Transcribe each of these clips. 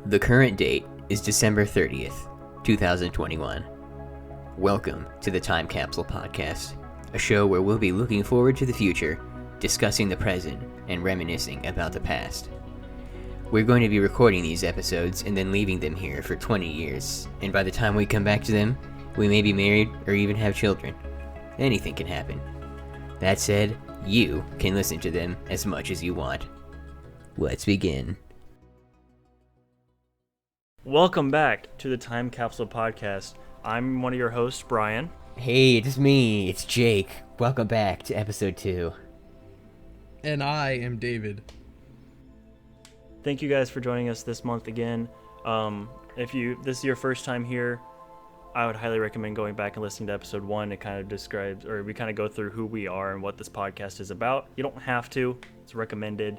The current date is December 30th, 2021. Welcome to the Time Capsule Podcast, a show where we'll be looking forward to the future, discussing the present, and reminiscing about the past. We're going to be recording these episodes and then leaving them here for 20 years, and by the time we come back to them, we may be married or even have children. Anything can happen. That said, you can listen to them as much as you want. Let's begin. Welcome back to the Time Capsule Podcast. I'm one of your hosts, Brian. Hey, it's me. It's Jake. Welcome back to episode 2. And I am David. Thank you guys for joining us this month again. If this is your first time here, I would highly recommend going back and listening to episode 1. It kind of describes, or we kind of go through who we are and what this podcast is about. You don't have to. It's recommended.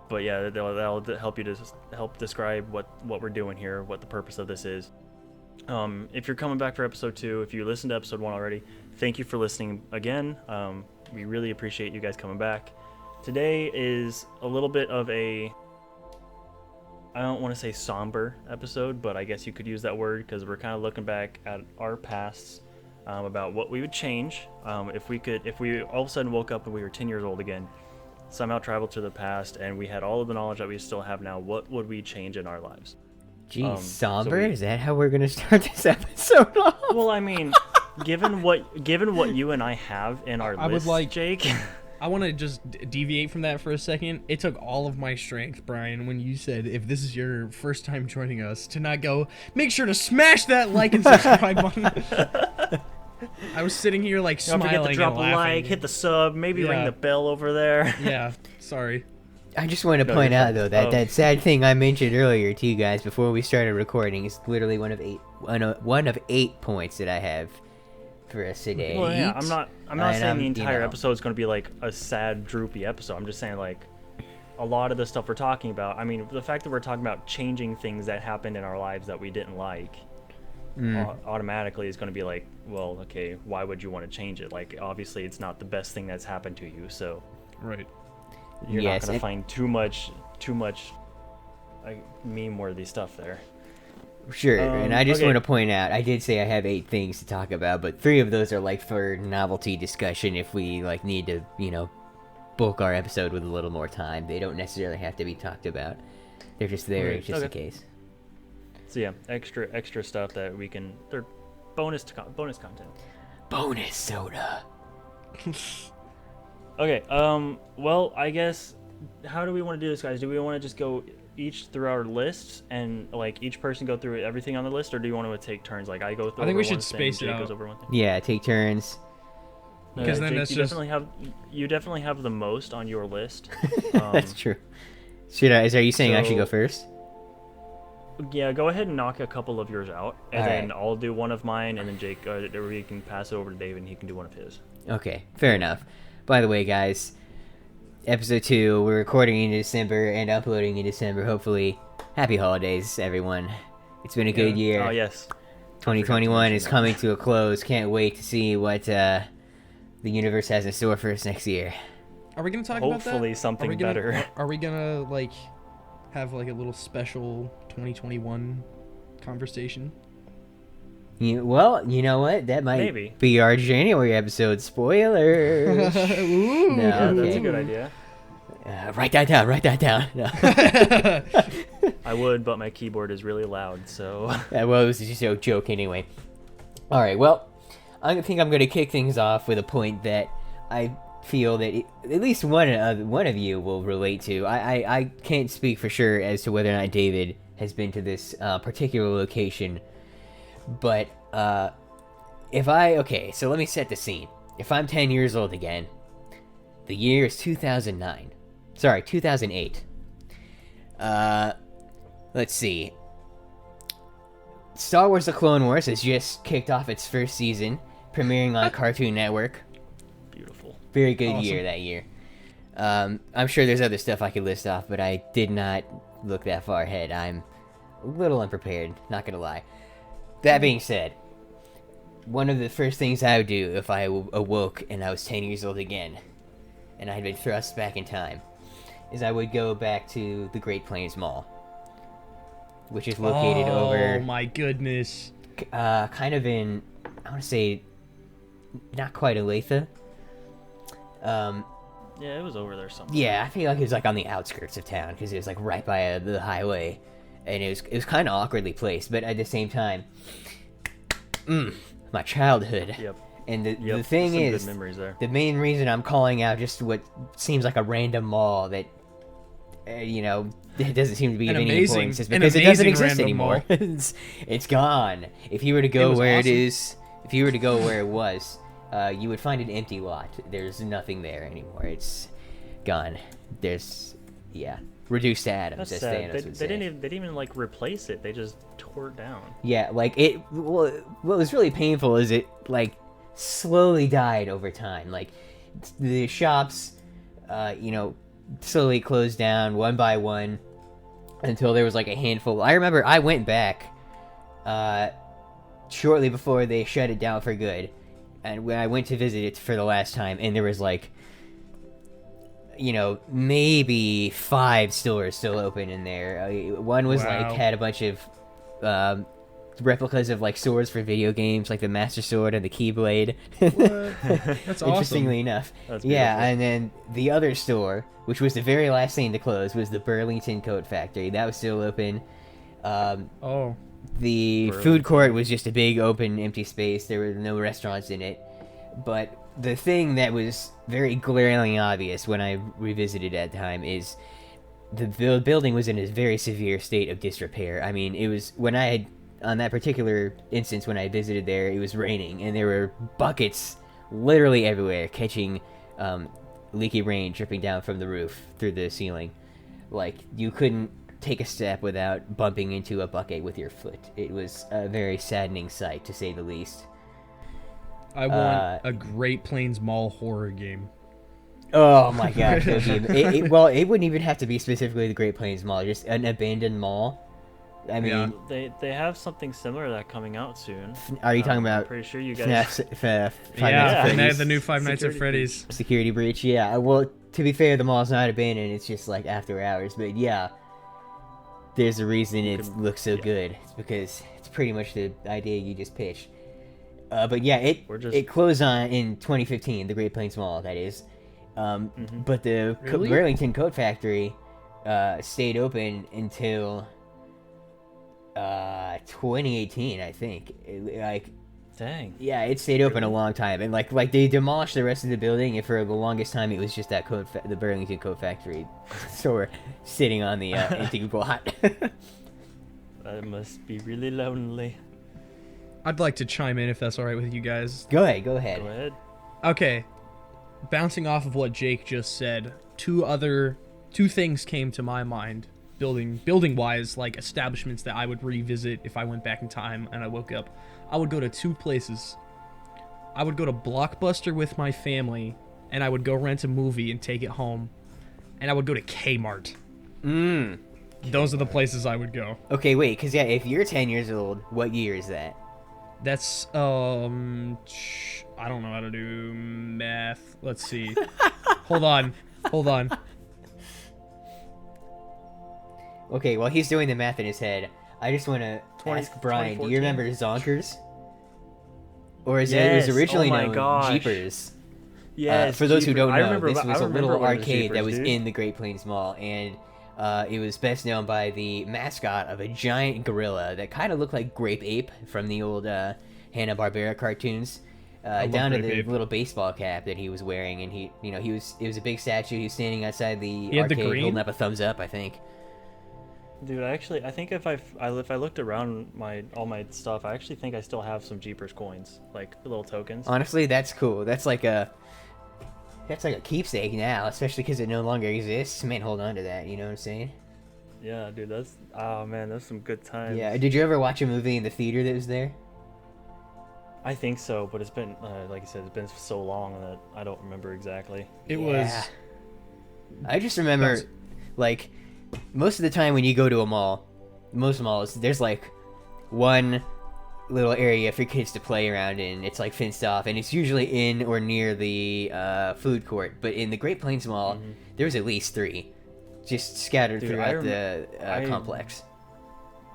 But yeah, that'll help you to help describe what we're doing here, what the purpose of this is. If you're coming back for episode 2, if you listened to episode 1 already, thank you for listening again. We really appreciate you guys coming back. Today is a little bit of I don't want to say somber episode, but I guess you could use that word because we're kind of looking back at our pasts about what we would change if we all of a sudden woke up and we were 10 years old again. Somehow traveled to the past and we had all of the knowledge that we still have now. What would we change in our lives? Geez, somber? Is that how we're gonna start this episode off? Well, I mean, given what you and I have in our list, would like, Jake. I want to just deviate from that for a second. It took all of my strength, Brian, when you said if this is your first time joining us, to not go, make sure to smash that like and subscribe button. I was sitting here like Don't smiling forget to drop and a laughing. like, hit the sub, maybe ring the bell over there. Yeah, sorry. I just want to point out, though, that sad thing I mentioned earlier to you guys before we started recording is literally one of 8 points that I have for us today. Well, yeah, I'm not saying the entire episode is going to be like a sad, droopy episode. I'm just saying like a lot of the stuff we're talking about. I mean, the fact that we're talking about changing things that happened in our lives that we didn't like automatically is going to be like, well, okay, why would you want to change it? Like, obviously, it's not the best thing that's happened to you, so Right. you're not going to find too much like meme-worthy stuff there. Sure, and I just want to point out, I did say I have 8 things to talk about, but 3 of those are like for novelty discussion if we like need to, bulk our episode with a little more time. They don't necessarily have to be talked about. They're just there just in case. So yeah, extra stuff that we can. They're bonus content. Bonus soda. Okay. Well, I guess. How do we want to do this, guys? Do we want to just go each through our lists and like each person go through everything on the list, or do you want to take turns? Like I go through. I think we should one space thing, it Jake out. goes over one thing. Yeah, take turns. Because then Jake, that's you definitely have the most on your list. That's true. Are you saying I should go first? Yeah, go ahead and knock a couple of yours out, and then right. I'll do one of mine, and then Jake, or we can pass it over to David, and he can do one of his. Okay, fair enough. By the way, guys, episode 2, we're recording in December and uploading in December. Hopefully, happy holidays, everyone. It's been a good year. Oh, yes. 2021 is coming to a close. Can't wait to see what the universe has in store for us next year. Are we going to talk about that? Hopefully something better. Are we going to, like, have, like, a little special 2021 conversation? Well, you know what? That might be our January episode. Spoilers. Ooh, yeah, that's a good idea. Write that down. No. I would, but my keyboard is really loud, so... Well, it was just a joke anyway. Alright, well, I think I'm going to kick things off with a point that I feel that at least one of you will relate to. I can't speak for sure as to whether or not David has been to this particular location, but so let me set the scene. If I'm 10 years old again, the year is 2008. Let's see. Star Wars The Clone Wars has just kicked off its first season, premiering on Cartoon Network. Beautiful. Very good year that year. I'm sure there's other stuff I could list off, but I did not look that far ahead. I'm a little unprepared, not gonna lie. That being said, one of the first things I would do if I awoke and I was 10 years old again, and I had been thrust back in time, is I would go back to the Great Plains Mall, which is located over... Oh, my goodness. kind of in, I want to say, not quite Olathe. Yeah, it was over there somewhere. Yeah, I feel like it was like on the outskirts of town because it was like right by the highway, and it was kind of awkwardly placed, but at the same time, my childhood. Yep. And the thing some is, good memories there. the main reason I'm calling out just what seems like a random mall that, it doesn't seem to be of any importance is because it doesn't exist anymore. It's gone. If you were to go where it is, if you were to go where it was, you would find an empty lot. There's nothing there anymore. It's gone. There's, reduced to atoms. That's as sad. Thanos would say. They didn't even like replace it. They just tore it down. Yeah, like it. Well, what was really painful is it like slowly died over time. Like the shops, slowly closed down one by one until there was like a handful. I remember I went back shortly before they shut it down for good, and when I went to visit it for the last time, and there was like, maybe 5 stores still open in there. One was like had a bunch of replicas of like swords for video games, like the Master Sword and the Keyblade. That's awesome. Interestingly enough. That's yeah, beautiful. and then the other store, which was the very last thing to close, was the Burlington Coat Factory. That was still open. The food court was just a big open empty space. There were no restaurants in it. But the thing that was very glaringly obvious when I revisited at the time is the building was in a very severe state of disrepair. I mean, it was on that particular instance when I visited there, it was raining and there were buckets literally everywhere catching leaky rain dripping down from the roof through the ceiling. Like, you couldn't take a step without bumping into a bucket with your foot. It was a very saddening sight, to say the least. I want a Great Plains Mall horror game. Oh my gosh. It wouldn't even have to be specifically the Great Plains Mall, just an abandoned mall. I mean, they have something similar to that coming out soon. Are you talking about? I'm pretty sure you guys. Five Nights at Freddy's? The new Five Nights at Freddy's. Security breach. Yeah. Well, to be fair, the mall's not abandoned. It's just like after hours. But yeah, there's a reason it looks so good. It's because it's pretty much the idea you just pitched. But yeah, it closed in 2015. The Great Plains Mall, that is. But the Burlington Coat Factory stayed open until 2018, I think. Dang. Yeah, it stayed open a long time, and like they demolished the rest of the building, and for the longest time it was just that the Burlington Coat Factory store sitting on the empty lot. That must be really lonely. I'd like to chime in if that's all right with you guys. Go ahead. Go ahead. Okay. Bouncing off of what Jake just said, two things came to my mind, building wise, like establishments that I would revisit if I went back in time and I woke up. I would go to 2 places. I would go to Blockbuster with my family, and I would go rent a movie and take it home. And I would go to Kmart. Those are the places I would go. Okay, wait, because if you're 10 years old, what year is that? That's I don't know how to do math. Let's see. Hold on. Okay, while he's doing the math in his head, I just want to ask Brian, do you remember Zonkers? Or as it was originally known, Jeepers. Yes. For those who don't know, this was a little arcade arcade that was in the Great Plains Mall, and it was best known by the mascot of a giant gorilla that kind of looked like Grape Ape from the old Hanna-Barbera cartoons, down to the little baseball cap that he was wearing, and it was a big statue. He was standing outside the arcade holding up a thumbs up, I think. Dude, I think if I looked around all my stuff, I actually think I still have some Jeepers coins, like little tokens. Honestly, that's cool. That's like a keepsake now, especially because it no longer exists. Man, hold on to that. You know what I'm saying? Yeah, dude. That's some good times. Yeah. Did you ever watch a movie in the theater that was there? I think so, but it's been like I said, it's been so long that I don't remember exactly. It was. I just remember, like, most of the time when you go to a mall, most malls, there's like one little area for kids to play around in. It's like fenced off, and it's usually in or near the food court. But in the Great Plains Mall, there was at least 3. just scattered Dude, throughout the I- complex.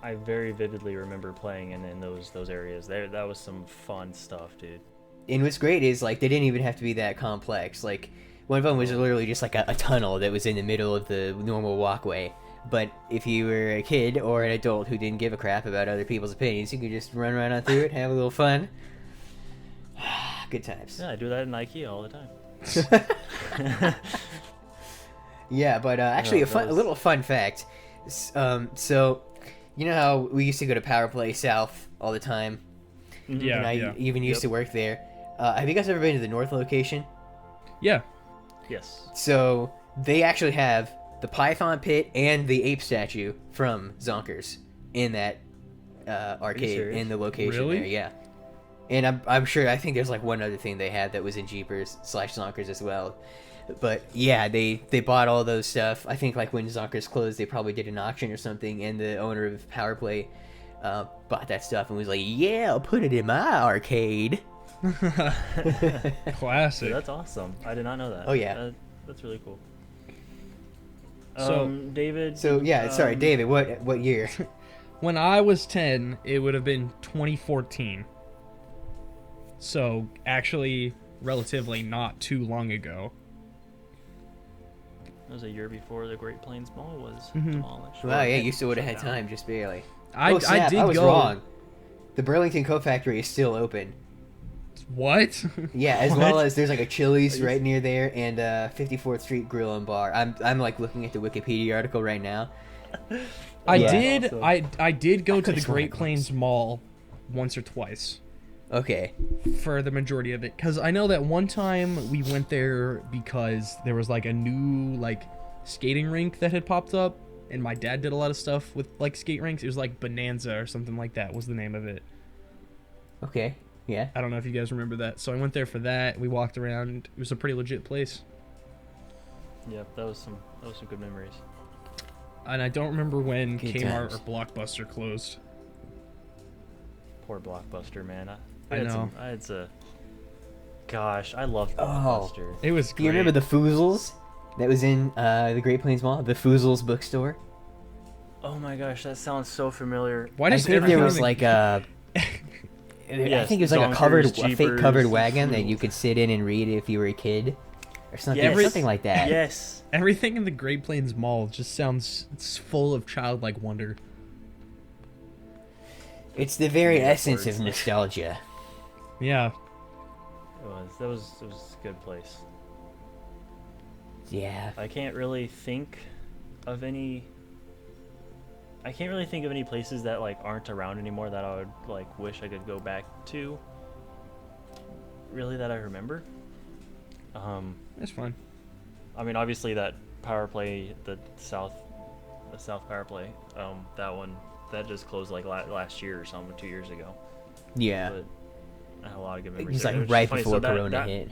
I very vividly remember playing in those areas. That was some fun stuff, dude. And what's great is like they didn't even have to be that complex. Like one of them was literally just like a tunnel that was in the middle of the normal walkway. But if you were a kid or an adult who didn't give a crap about other people's opinions, you could just run right on through it, have a little fun. Good times. Yeah, I do that in IKEA all the time. Yeah, but actually, that a was- little fun fact. So, you know how we used to go to Power Play South all the time, Yeah, and I yeah. even used to work there. Have you guys ever been to the North location? Yeah. Yes. So they actually have the Python pit and the ape statue from Zonkers in that arcade serious? in the location Really? there. Yeah, and I'm sure I think there's like one other thing they had that was in Jeepers / Zonkers as well. But yeah, they bought all those stuff. I think like when Zonkers closed, they probably did an auction or something, and the owner of Power Play bought that stuff and was like, "Yeah, I'll put it in my arcade." Classic. Dude, that's awesome. I did not know that. Oh, yeah. That's really cool. So- David. So yeah, sorry, um, David. What year? When I was 10, it would have been 2014. So, actually, relatively not too long ago. It was a year before the Great Plains Mall was Mhm. demolished. Wow, Or yeah, hit- you still would have shut had down. time, just barely. I Snap, did I was go. wrong. The Burlington Coat Factory is still open. What? Yeah, as What? well as there's like a Chili's Are you- right near there and 54th Street Grill and Bar. I'm like looking at the Wikipedia article right now. I Yeah. did. Awesome. I did go to could've the sworn I Great Plains Mall once or twice Okay. for the majority of it, because I know that one time we went there because there was like a new like skating rink that had popped up, and my dad did a lot of stuff with like skate rinks. It was like Bonanza or something like that was the name of it. Okay. Yeah. I don't know if you guys remember that. So I went there for that. We walked around. It was a pretty legit place. Yep, that was some good memories. And I don't remember when Good Kmart times. or Blockbuster closed. Poor Blockbuster, man. I know. I had some. Gosh, I love Oh. Blockbuster. It was Do great. you remember the Foozles that was in the Great Plains Mall? The Foozles bookstore? Oh my gosh, that sounds so familiar. Why I does think there everything was in the- like a. I Yes, think it was like Zonkers, a fake Jeepers, covered wagon that Foozles. you could sit in and read if you were a kid, or something, Yes. something like that. Yes. Everything in the Great Plains Mall just sounds it's full of childlike wonder. It's the very Yeah, essence words. of nostalgia. Yeah. It was a good place. Yeah. I can't really think of any places that like aren't around anymore that I would like wish I could go back to. Really, that I remember. That's fine. I mean, obviously that power play, the South Power Play, that one that just closed like last year or something, 2 years ago. Yeah. But I have a lot of good It memories. was there. like It was right funny, before so that- Corona that- hit.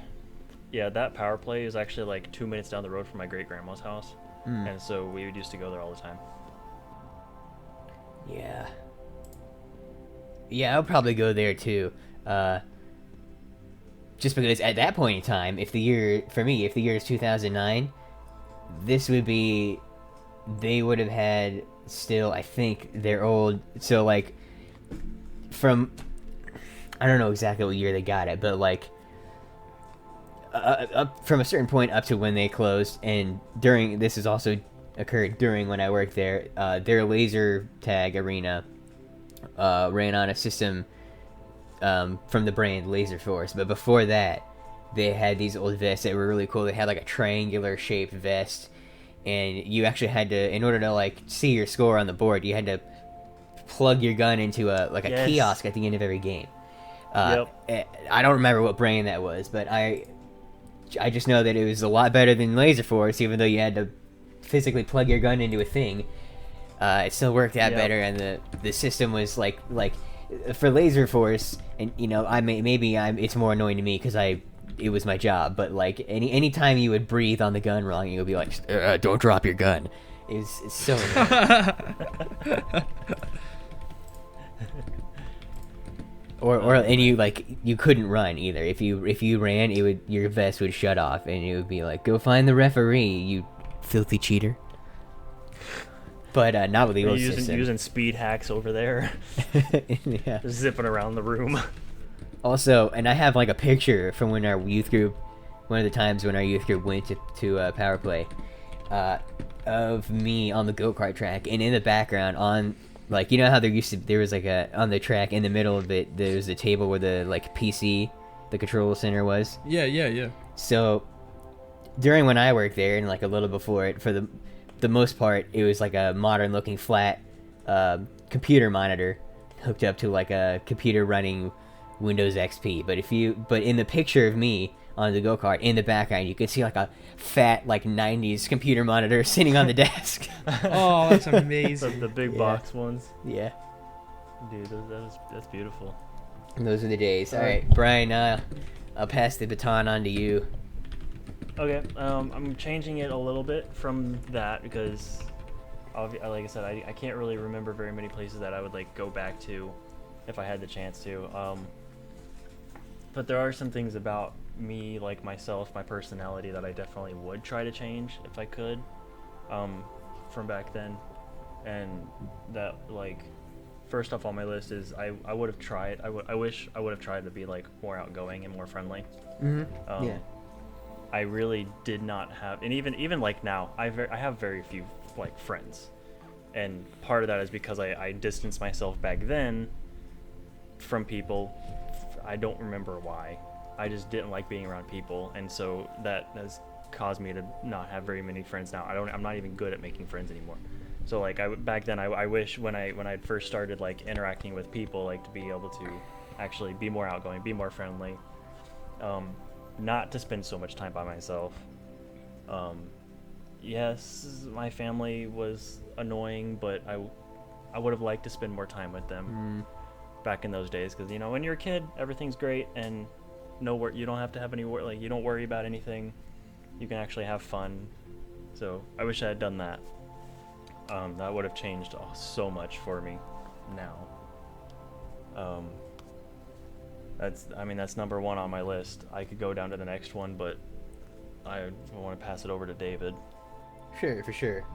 Yeah, that power play is actually like 2 minutes down the road from my great grandma's house, Mm. and so we would used to go there all the time. Yeah. Yeah, I'll probably go there too. Just because at that point in time, if the year is 2009, this would be, they would have had still, I think, their old, so like, from, I don't know exactly what year they got it, but like, up from a certain point up to when they closed, and this has also occurred during when I worked there, their laser tag arena ran on a system from the brand Laser Force, but before that they had these old vests that were really cool. They had like a triangular shaped vest, and you actually had to, in order to like see your score on the board, you had to plug your gun into a Yes. kiosk at the end of every game. Yep. I don't remember what brand that was, but I just know that it was a lot better than Laser Force, even though you had to physically plug your gun into a thing. It still worked out Yep. better, and the system was like for Laser Force, and you know, it's more annoying to me because it was my job, but like any time you would breathe on the gun wrong, you would be like, don't drop your gun. It's so annoying. or and you couldn't run either. If you ran, your vest would shut off, and it would be like, go find the referee, you filthy cheater. but not with the You're old using, system. using speed hacks over there, Yeah. just zipping around the room. Also, and I have like a picture from when our youth group, one of the times when our youth group went to Power Play, of me on the go-kart track, and in the background on, like, you know how there was like on the track in the middle of it, there was a table where the like PC, the control center was. Yeah. So during when I worked there and like a little before it, for the most part, it was like a modern looking flat computer monitor hooked up to like a computer running Windows XP. But in the picture of me on the go-kart, in the background, you could see like a fat like 90s computer monitor sitting on the desk. Oh, that's amazing. The big box ones. Yeah. Dude, that's beautiful. And those are the days. All right, Brian, I'll pass the baton on to you. Okay, I'm changing it a little bit from that because, like I said, I can't really remember very many places that I would like go back to if I had the chance to. But there are some things about me, like myself, my personality, that I definitely would try to change if I could, from back then. And that, like, first off on my list is I would have tried. I wish I would have tried to be like more outgoing and more friendly. Mm-hmm. Yeah. I really did not have, and even like now, I have very few like friends, and part of that is because I distanced myself back then from people. I don't remember why. I just didn't like being around people, and so that has caused me to not have very many friends now. I'm not even good at making friends anymore. So like back then, I wish when I first started like interacting with people, like to be able to actually be more outgoing, be more friendly. Not to spend so much time by myself. Yes, my family was annoying, but I would have liked to spend more time with them back in those days. Because, you know, when you're a kid, everything's great, and you don't have to have any like you don't worry about anything. You can actually have fun. So I wish I had done that. That would have changed so much for me now. That's number one on my list. I could go down to the next one, but I want to pass it over to David. Sure, for sure.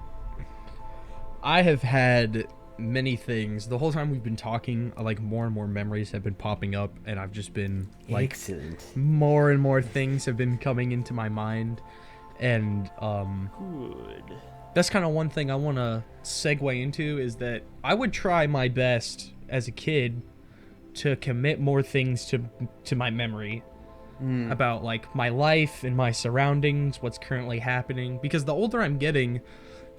I have had many things. The whole time we've been talking, like more and more memories have been popping up, and I've just been like, excellent. More and more things have been coming into my mind, and Good. that's kind of one thing I want to segue into, is that I would try my best as a kid to commit more things to my memory about like my life and my surroundings, what's currently happening, because the older I'm getting,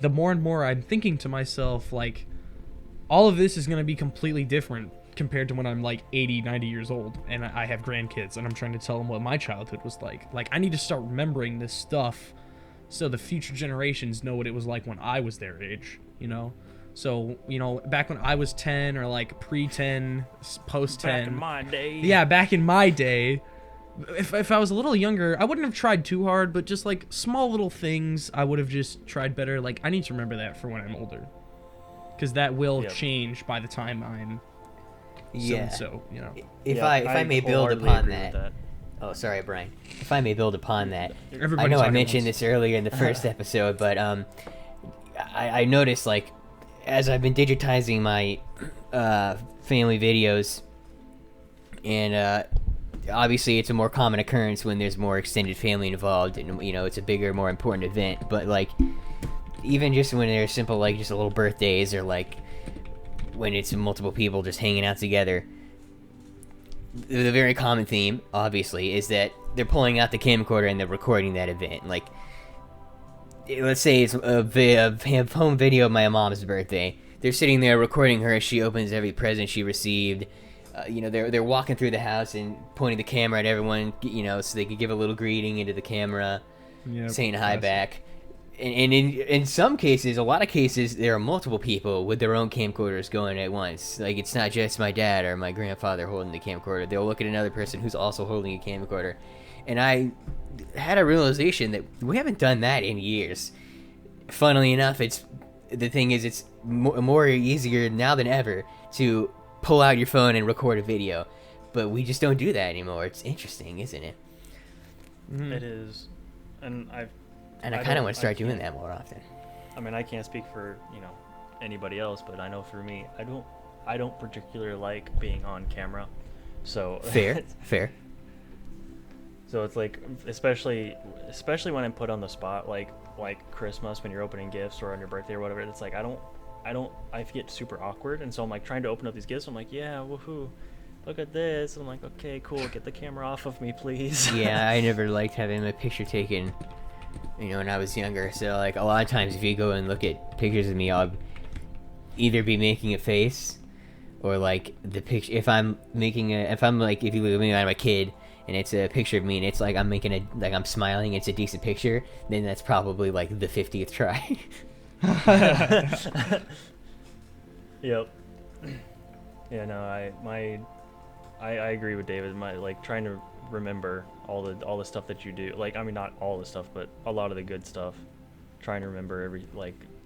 the more and more I'm thinking to myself, like, all of this is going to be completely different compared to when I'm like 80, 90 years old and I have grandkids and I'm trying to tell them what my childhood was like. Like, I need to start remembering this stuff so the future generations know what it was like when I was their age, you know? So, you know, back when I was 10 or like pre-10, post-10. Back in my day. Yeah, back in my day. If I was a little younger, I wouldn't have tried too hard, but just like small little things, I would have just tried better. Like, I need to remember that for when I'm older. Because that will change by the time I'm so, you know. If I may build upon that. Oh, sorry, Brian. If I may build upon that. I know I mentioned this earlier in the first episode, but I noticed, like, as I've been digitizing my family videos, and obviously it's a more common occurrence when there's more extended family involved, and, you know, it's a bigger, more important event, but, like, even just when they're simple, like, just a little birthdays, or, like, when it's multiple people just hanging out together, the very common theme, obviously, is that they're pulling out the camcorder and they're recording that event. Like, let's say it's a home video of my mom's birthday. They're sitting there recording her as she opens every present she received. You know, they're walking through the house and pointing the camera at everyone, you know, so they could give a little greeting into the camera, saying hi back. And in some cases, a lot of cases, there are multiple people with their own camcorders going at once. Like, it's not just my dad or my grandfather holding the camcorder. They'll look at another person who's also holding a camcorder. And I had a realization that we haven't done that in years. Funnily enough, the thing is, it's more easier now than ever to pull out your phone and record a video. But we just don't do that anymore. It's interesting, isn't it? Mm-hmm. It is. And I kind of want to start doing that more often. I mean, I can't speak for, you know, anybody else, but I know for me, I don't particularly like being on camera. So Fair. So it's like, especially when I'm put on the spot, like Christmas when you're opening gifts or on your birthday or whatever. It's like I get super awkward, and so I'm like trying to open up these gifts. I'm like, yeah, woohoo, look at this. I'm like, okay, cool, get the camera off of me, please. Yeah, I never liked having my picture taken, when I was younger. So like a lot of times, if you go and look at pictures of me, I'll either be making a face, or like the picture. If you look at me, I'm a kid, and it's a picture of me, and it's like I'm smiling, it's a decent picture, then that's probably like the 50th try. Yep. Yeah, no, I agree with David. Like trying to remember all the stuff that you do. Like, I mean, not all the stuff, but a lot of the good stuff. Trying to remember every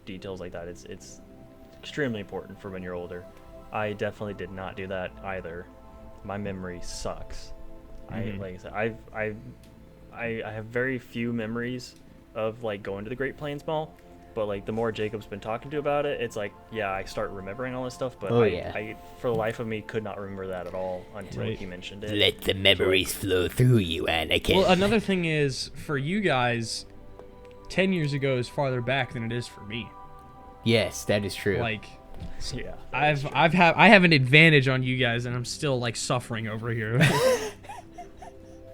details like that. It's extremely important for when you're older. I definitely did not do that either. My memory sucks. Like I said, I have very few memories of like going to the Great Plains Mall, but like the more Jacob's been talking to about it, it's like, yeah, I start remembering all this stuff, but I for the life of me could not remember that at all until he mentioned it. Let the memories flow through you, Anakin. Well, another thing is, for you guys, 10 years ago is farther back than it is for me. Yes, that is true. Like, Yeah, I have an advantage on you guys, and I'm still like suffering over here.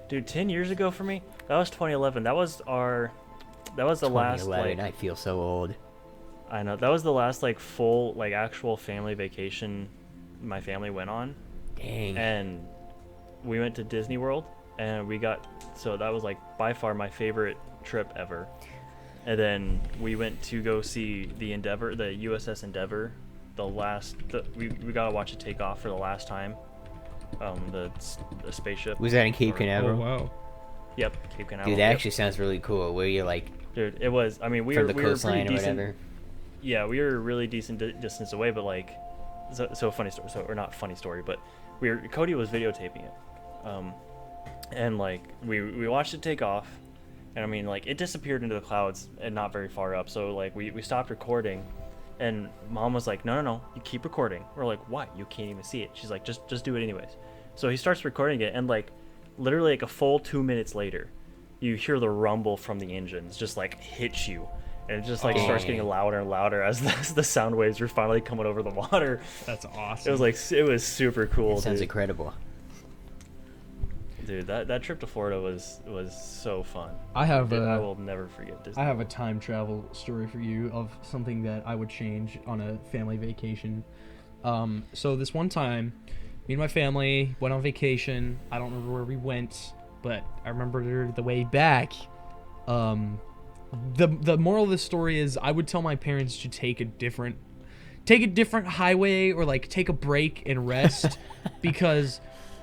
dude, 10 years ago for me, that was 2011. That was the last like, I feel so old. I know, that was the last like full like actual family vacation my family went on. Dang. And we went to Disney World, and so that was like by far my favorite trip ever. And then we went to go see the Endeavor, the USS Endeavor, we got to watch it take off for the last time. The spaceship. Was that in Cape Canaveral? Oh, wow. Yep, Cape Canaveral. Dude, that actually sounds really cool. Where you're like, dude, it was. I mean, we from were the coastline pretty or decent. whatever. Yeah, we were a really decent distance away, but like, so funny story. Or not funny story, but Cody was videotaping it, and like we watched it take off, and I mean like it disappeared into the clouds and not very far up. So like we stopped recording, and Mom was like, no, you keep recording. We're like, why? You can't even see it. She's like, just do it anyways. So he starts recording it, and like literally like a full 2 minutes later, you hear the rumble from the engines just like hit you. And it just like starts getting louder and louder as the sound waves are finally coming over the water. That's awesome. It was super cool. That sounds dude. incredible. Dude, that trip to Florida was so fun. I will never forget Disney. I have a time travel story for you of something that I would change on a family vacation. So this one time, me and my family went on vacation. I don't remember where we went, but I remember the way back. The moral of the story is I would tell my parents to take a different highway, or like take a break and rest because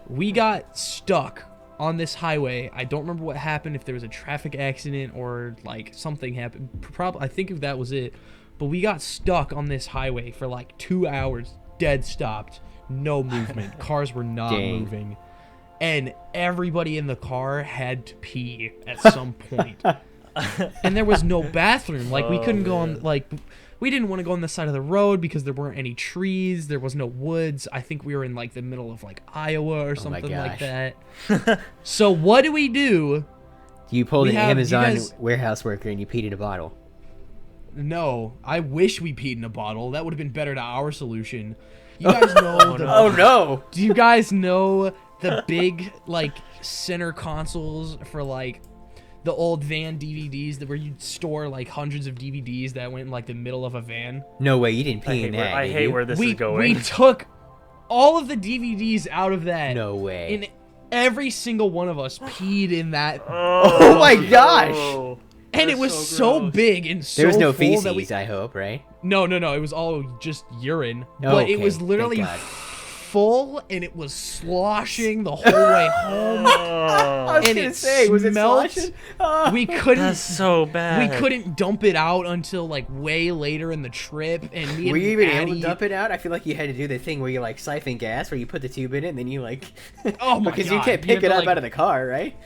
we got stuck on this highway. I don't remember what happened, if there was a traffic accident or like something happened. I think if that was it, but we got stuck on this highway for like 2 hours, dead stopped, no movement. Cars were not moving, and everybody in the car had to pee at some point. And there was no bathroom. Like, we couldn't go on, like, we didn't want to go on the side of the road because there weren't any trees. There was no woods. I think we were in, like, the middle of, like, Iowa or something like that. So what do? You pulled an Amazon warehouse worker and you peed in a bottle. No, I wish we peed in a bottle. That would have been better to our solution. You guys know oh no! Do you guys know the big, like, center consoles for, like, the old van DVDs where you'd store like hundreds of DVDs that went in like the middle of a van? No way, you didn't pee in that. I hate where this is going. We took all of the DVDs out of that. No way. And every single one of us peed in that. Oh my gosh! And it was so big and so there was no full feces, I hope, right? No. It was all just urine. Oh, but it was literally full and it was sloshing the whole way home. I was And gonna it say, was it smelled. sloshing? Oh. We couldn't. That's so bad. We couldn't dump it out until like way later in the trip, and me Were and you even Addie, able to dump it out? I feel like you had to do the thing where you like siphon gas, where you put the tube in it and then you like. Oh my because God. you can't You pick have it to, up like- out of the car, right?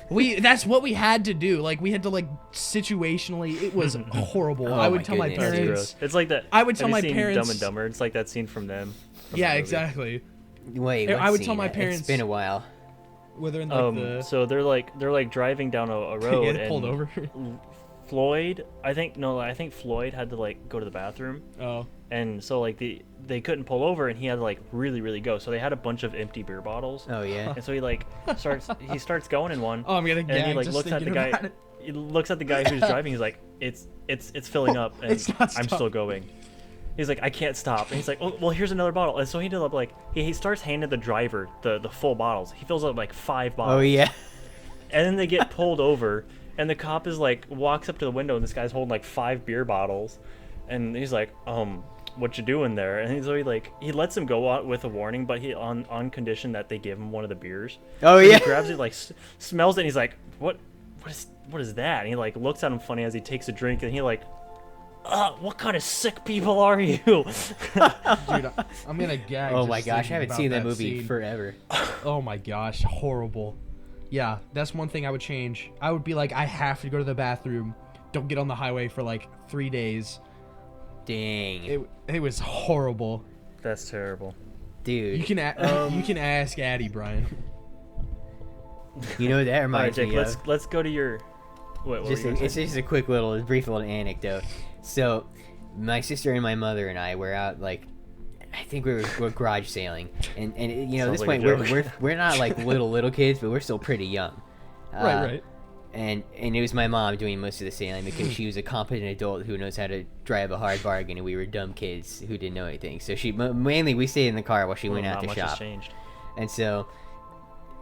That's what we had to do. Like we had to like situationally. It was horrible. Oh I would my tell my goodness, dude. That's parents. gross. It's like that. I would tell have my you seen parents- Dumb and Dumber. It's like that scene from them. from Yeah, that movie. exactly. Wait, I what would tell scene? my parents- It's been a while. Where they're in like the. So they're like driving down a road Get and pulled over. Floyd, I think Floyd had to like go to the bathroom, Oh. and so like they couldn't pull over, and he had to like really go. So they had a bunch of empty beer bottles, Oh yeah. and so he like starts going in one, Oh, I'm gonna and gag he like just looks at the thinking guy. about it. He looks at the guy who's driving. He's like, it's filling up, and It's not I'm stop- still going. He's like, I can't stop. And he's like, oh, well, here's another bottle. And so he ended up like, he starts handing the driver the full bottles. He fills up like 5 bottles. Oh yeah. And then they get pulled over, and the cop is like, walks up to the window, and this guy's holding like 5 beer bottles. And he's like, what you doing there? And so he lets him go out with a warning, but he on condition that they give him one of the beers. Oh So yeah. He grabs it, like smells it, and he's like, what is that? And he like looks at him funny as he takes a drink, and he like, what kind of sick people are you? Dude, I'm gonna gag. Oh just my gosh, I thinking haven't about seen that movie scene. forever. Oh my gosh, horrible. Yeah, that's one thing I would change. I would be like, I have to go to the bathroom. Don't get on the highway for like 3 days. Dang. It was horrible. That's terrible. Dude. You can you can ask Addie, Brian. You know what that All right, reminds Jake, me of? let's go to your. What were you gonna It's say? just a quick little, brief little anecdote. So, my sister and my mother and I were out, like, I think we're garage sailing, and you know, at this Sounds like point a we're not like little kids, but we're still pretty young. Right. And it was my mom doing most of the sailing because she was a competent adult who knows how to drive a hard bargain, and we were dumb kids who didn't know anything. So mainly we stayed in the car while she went out Not to much has shop. changed. And so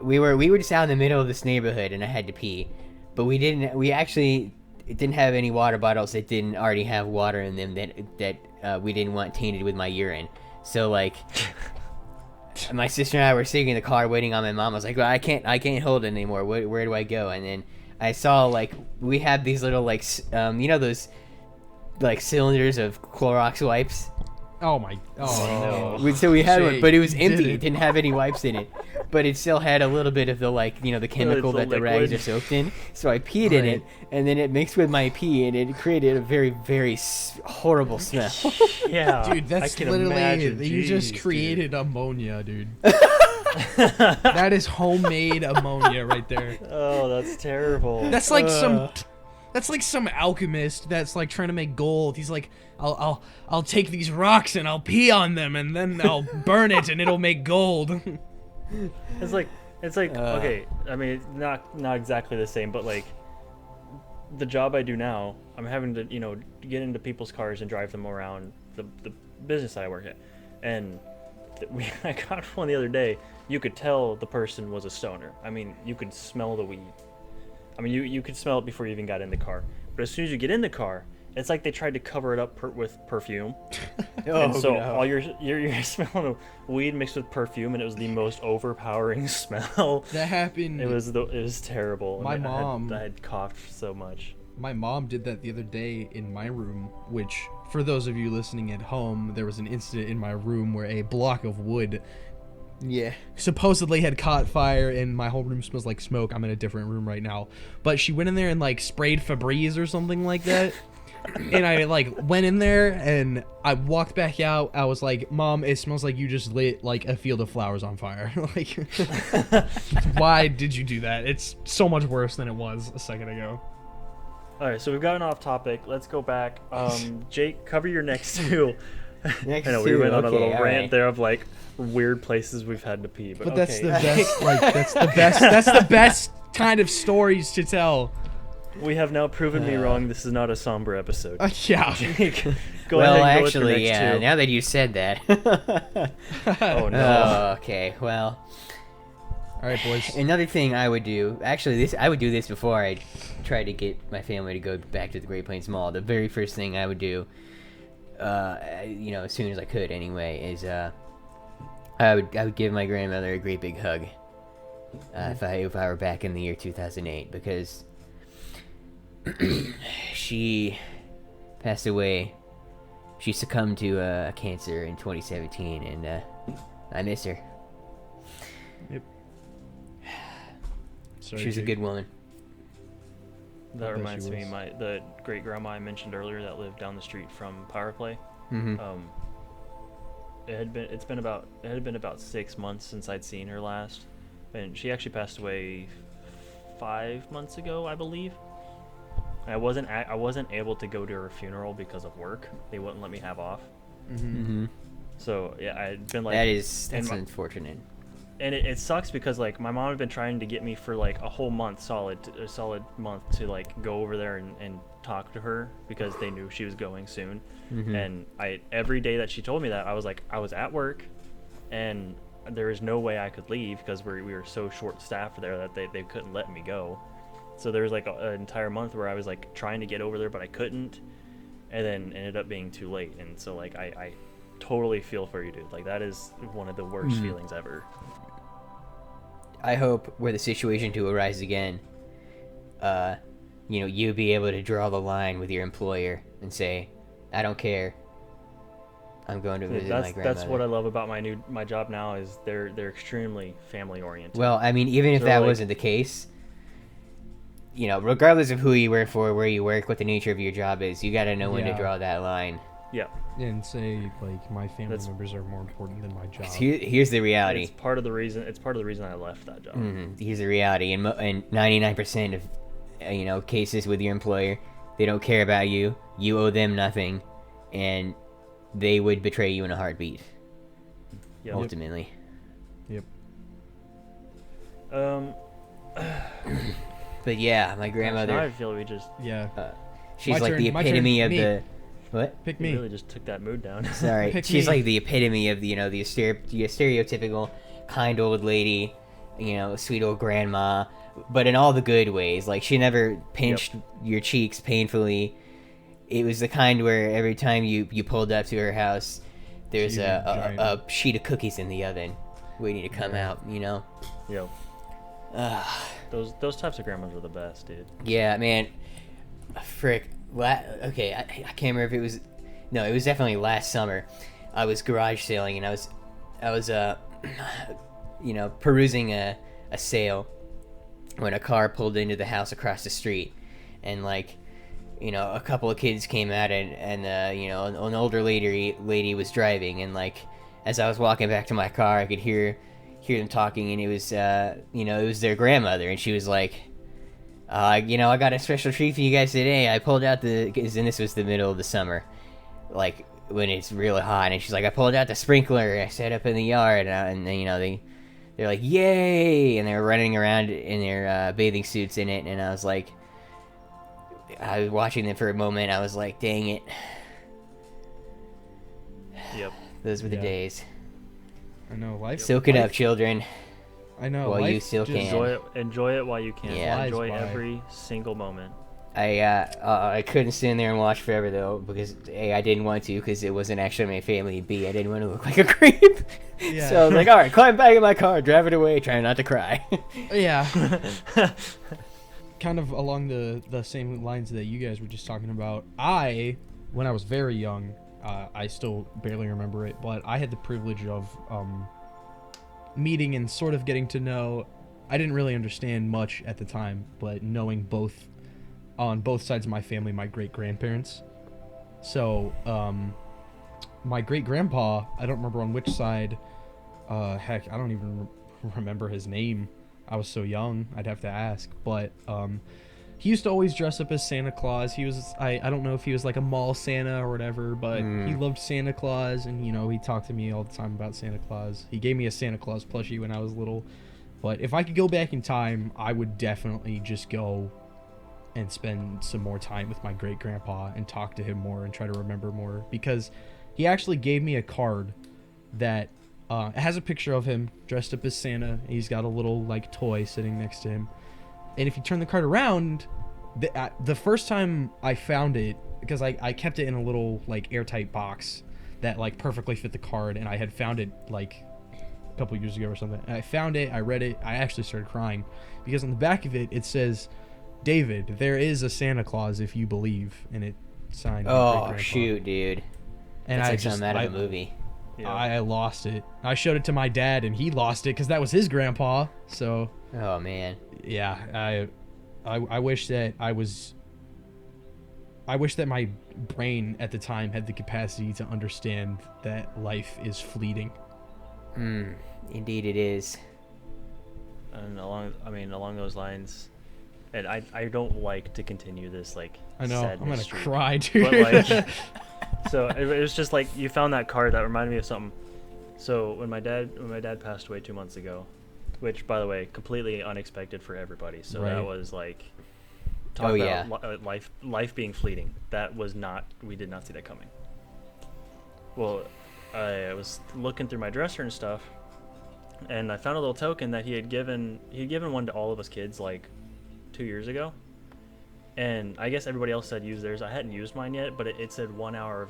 we were just out in the middle of this neighborhood, and I had to pee, but we actually didn't have any water bottles that didn't already have water in them that we didn't want tainted with my urine. So like my sister and I were sitting in the car waiting on my mom. I was like, well, I can't hold it anymore. Where do I go? And then I saw like we had these little like you know those like cylinders of Clorox wipes. Oh my. Oh no. So we had one, Jake, but it was you did empty. it. It didn't have any wipes in it, but it still had a little bit of the like the chemical the that the rags liquid. are soaked in. So I peed in it, and then it mixed with my pee, and it created a very horrible smell. Yeah, Dude, that's I can literally imagine. you just Jeez, dude. created ammonia, dude. That is homemade ammonia right there. Oh, that's terrible. That's like some alchemist that's like trying to make gold. He's like, I'll take these rocks and I'll pee on them and then I'll burn it and it'll make gold. It's like okay. I mean, it's not exactly the same, but like the job I do now, I'm having to get into people's cars and drive them around the business that I work at, and I got one the other day. You could tell the person was a stoner. I mean, you could smell the weed. I mean, you could smell it before you even got in the car. But as soon as you get in the car, it's like they tried to cover it up with perfume. And so all you're smelling of weed mixed with perfume, and it was the most overpowering smell. That happened. It was terrible. My and mom- I had coughed so much. My mom did that the other day in my room, which, for those of you listening at home, there was an incident in my room where a block of wood Yeah. supposedly had caught fire and my whole room smells like smoke. I'm in a different room right now. But she went in there and like sprayed Febreze or something like that. And I like went in there and I walked back out. I was like, Mom, it smells like you just lit like a field of flowers on fire. Like, why did you do that? It's so much worse than it was a second ago. All right, so we've gotten off topic. Let's go back. Jake, cover your next two. Next I know we two, went on a okay, little all rant right. there of like weird places we've had to pee, But okay. that's the best. Like, that's the best. That's the best kind of stories to tell. We have now proven me wrong. This is not a somber episode. Yeah. Jake, go Well, ahead and go with your actually, next yeah. two. Now that you said that. Oh no. Oh, okay. Well, All right, boys. another thing I would do. Actually, I would do this before I tried to get my family to go back to the Great Plains Mall. The very first thing I would do, as soon as I could, anyway, is I would give my grandmother a great big hug if I were back in the year 2008, because she passed away. She succumbed to cancer in 2017, and I miss her. Yep. Sorry, She was a Jake. good woman. That I bet reminds she me, was. the great grandma I mentioned earlier that lived down the street from Power Play. Mm-hmm. It had been about 6 months since I'd seen her last, and she actually passed away 5 months ago, I believe. And I wasn't able to go to her funeral because of work. They wouldn't let me have off. Mm-hmm. So yeah, I'd been like, That's and unfortunate. and it sucks because like my mom had been trying to get me for like a whole month, a solid month, to like go over there and talk to her because they knew she was going soon. Mm-hmm. And every day that she told me that, I was like, I was at work, and there was no way I could leave because we were so short staffed there that they couldn't let me go. So there was like an entire month where I was like trying to get over there but I couldn't, and then ended up being too late. And so like I totally feel for you, dude. Like that is one of the worst feelings ever. I hope, were the situation to arise again, you'd be able to draw the line with your employer and say, I don't care, I'm going to visit my grandmother. That's what I love about my job now, is they're extremely family oriented. Well, I mean, even if They're that like- wasn't the case, regardless of who you work for, where you work, what the nature of your job is, you got to know when to Yeah. draw that line. Yeah. And say like my family That's- members are more important than my job. 'Cause here's the reality. It's part of the reason I left that job. Here's the reality. And 99% of cases with your employer, they don't care about you. You owe them nothing, and they would betray you in a heartbeat. Yep. Ultimately. Yep. But yeah, my Now I grandmother. feel we just Yeah. She's My like turn, the my turn, epitome of me. the. What? Pick we me. really just took that mood down. Sorry, Pick she's me. like the epitome of the stereotypical kind old lady, sweet old grandma, but in all the good ways. Like she never pinched your cheeks painfully. It was the kind where every time you pulled up to her house, there's She had a a sheet of cookies in the oven waiting to come out. Yo, those types of grandmas are the best, dude. Yeah, man. Frick. Okay, I can't remember if it was. No, it was definitely last summer. I was garage sailing, and I was perusing a sale when a car pulled into the house across the street, and a couple of kids came out, and an older lady was driving, and as I was walking back to my car, I could hear them talking, and it was it was their grandmother, and she was like, I got a special treat for you guys today. I pulled out and this was the middle of the summer, like when it's really hot, and she's like, I pulled out the sprinkler, I set up in the yard, and they're like, yay, and they're running around in their bathing suits in it, and I was watching them for a moment. I was like, dang it, Yep. those were the Yeah. days. I know life. Soak it up, life- children. I know. while you life still just- can. Enjoy it while you can. Yeah. Enjoy Flies by. every single moment. I couldn't stand there and watch forever though, because A, I didn't want to, because it wasn't actually my family. B, I didn't want to look like a creep. Yeah. So I was like, all right, climb back in my car, drive it away, try not to cry. Yeah. Kind of along the same lines that you guys were just talking about. When I was very young, I still barely remember it, but I had the privilege of meeting and sort of getting to know. I didn't really understand much at the time, but knowing on both sides of my family, my great grandparents. So, my great grandpa, I don't remember on which side. Heck, I don't even remember his name. I was so young, I'd have to ask. But he used to always dress up as Santa Claus. He was, I don't know if he was like a mall Santa or whatever, but he loved Santa Claus, and he talked to me all the time about Santa Claus. He gave me a Santa Claus plushie when I was little. But if I could go back in time, I would definitely just go and spend some more time with my great grandpa and talk to him more and try to remember more, because he actually gave me a card that it has a picture of him dressed up as Santa. He's got a little toy sitting next to him, and if you turn the card around, the first time I found it, because I kept it in a little airtight box that perfectly fit the card, and I had found it couple years ago or something. And I found it. I read it. I actually started crying because on the back of it, it says, "David, there is a Santa Claus if you believe," and it signed. my Oh great-grandpa. shoot, dude. And That's I like just something out of a movie. Yeah. I lost it. I showed it to my dad, and he lost it because that was his grandpa. So Oh man. yeah, I wish that I wish that my brain at the time had the capacity to understand that life is fleeting. Indeed it is. And along those lines, and I don't like to continue this like I know. sadness I'm gonna streak, cry, dude. but like, so it was just like you found that card that reminded me of something. So when my dad passed away 2 months ago, which by the way completely unexpected for everybody. So that Right. was like, Oh, about life being fleeting. That was not, we did not see that coming. Well, I was looking through my dresser and stuff, and I found a little token that he had given one to all of us kids like 2 years ago. And I guess everybody else had used theirs. I hadn't used mine yet, but it said 1 hour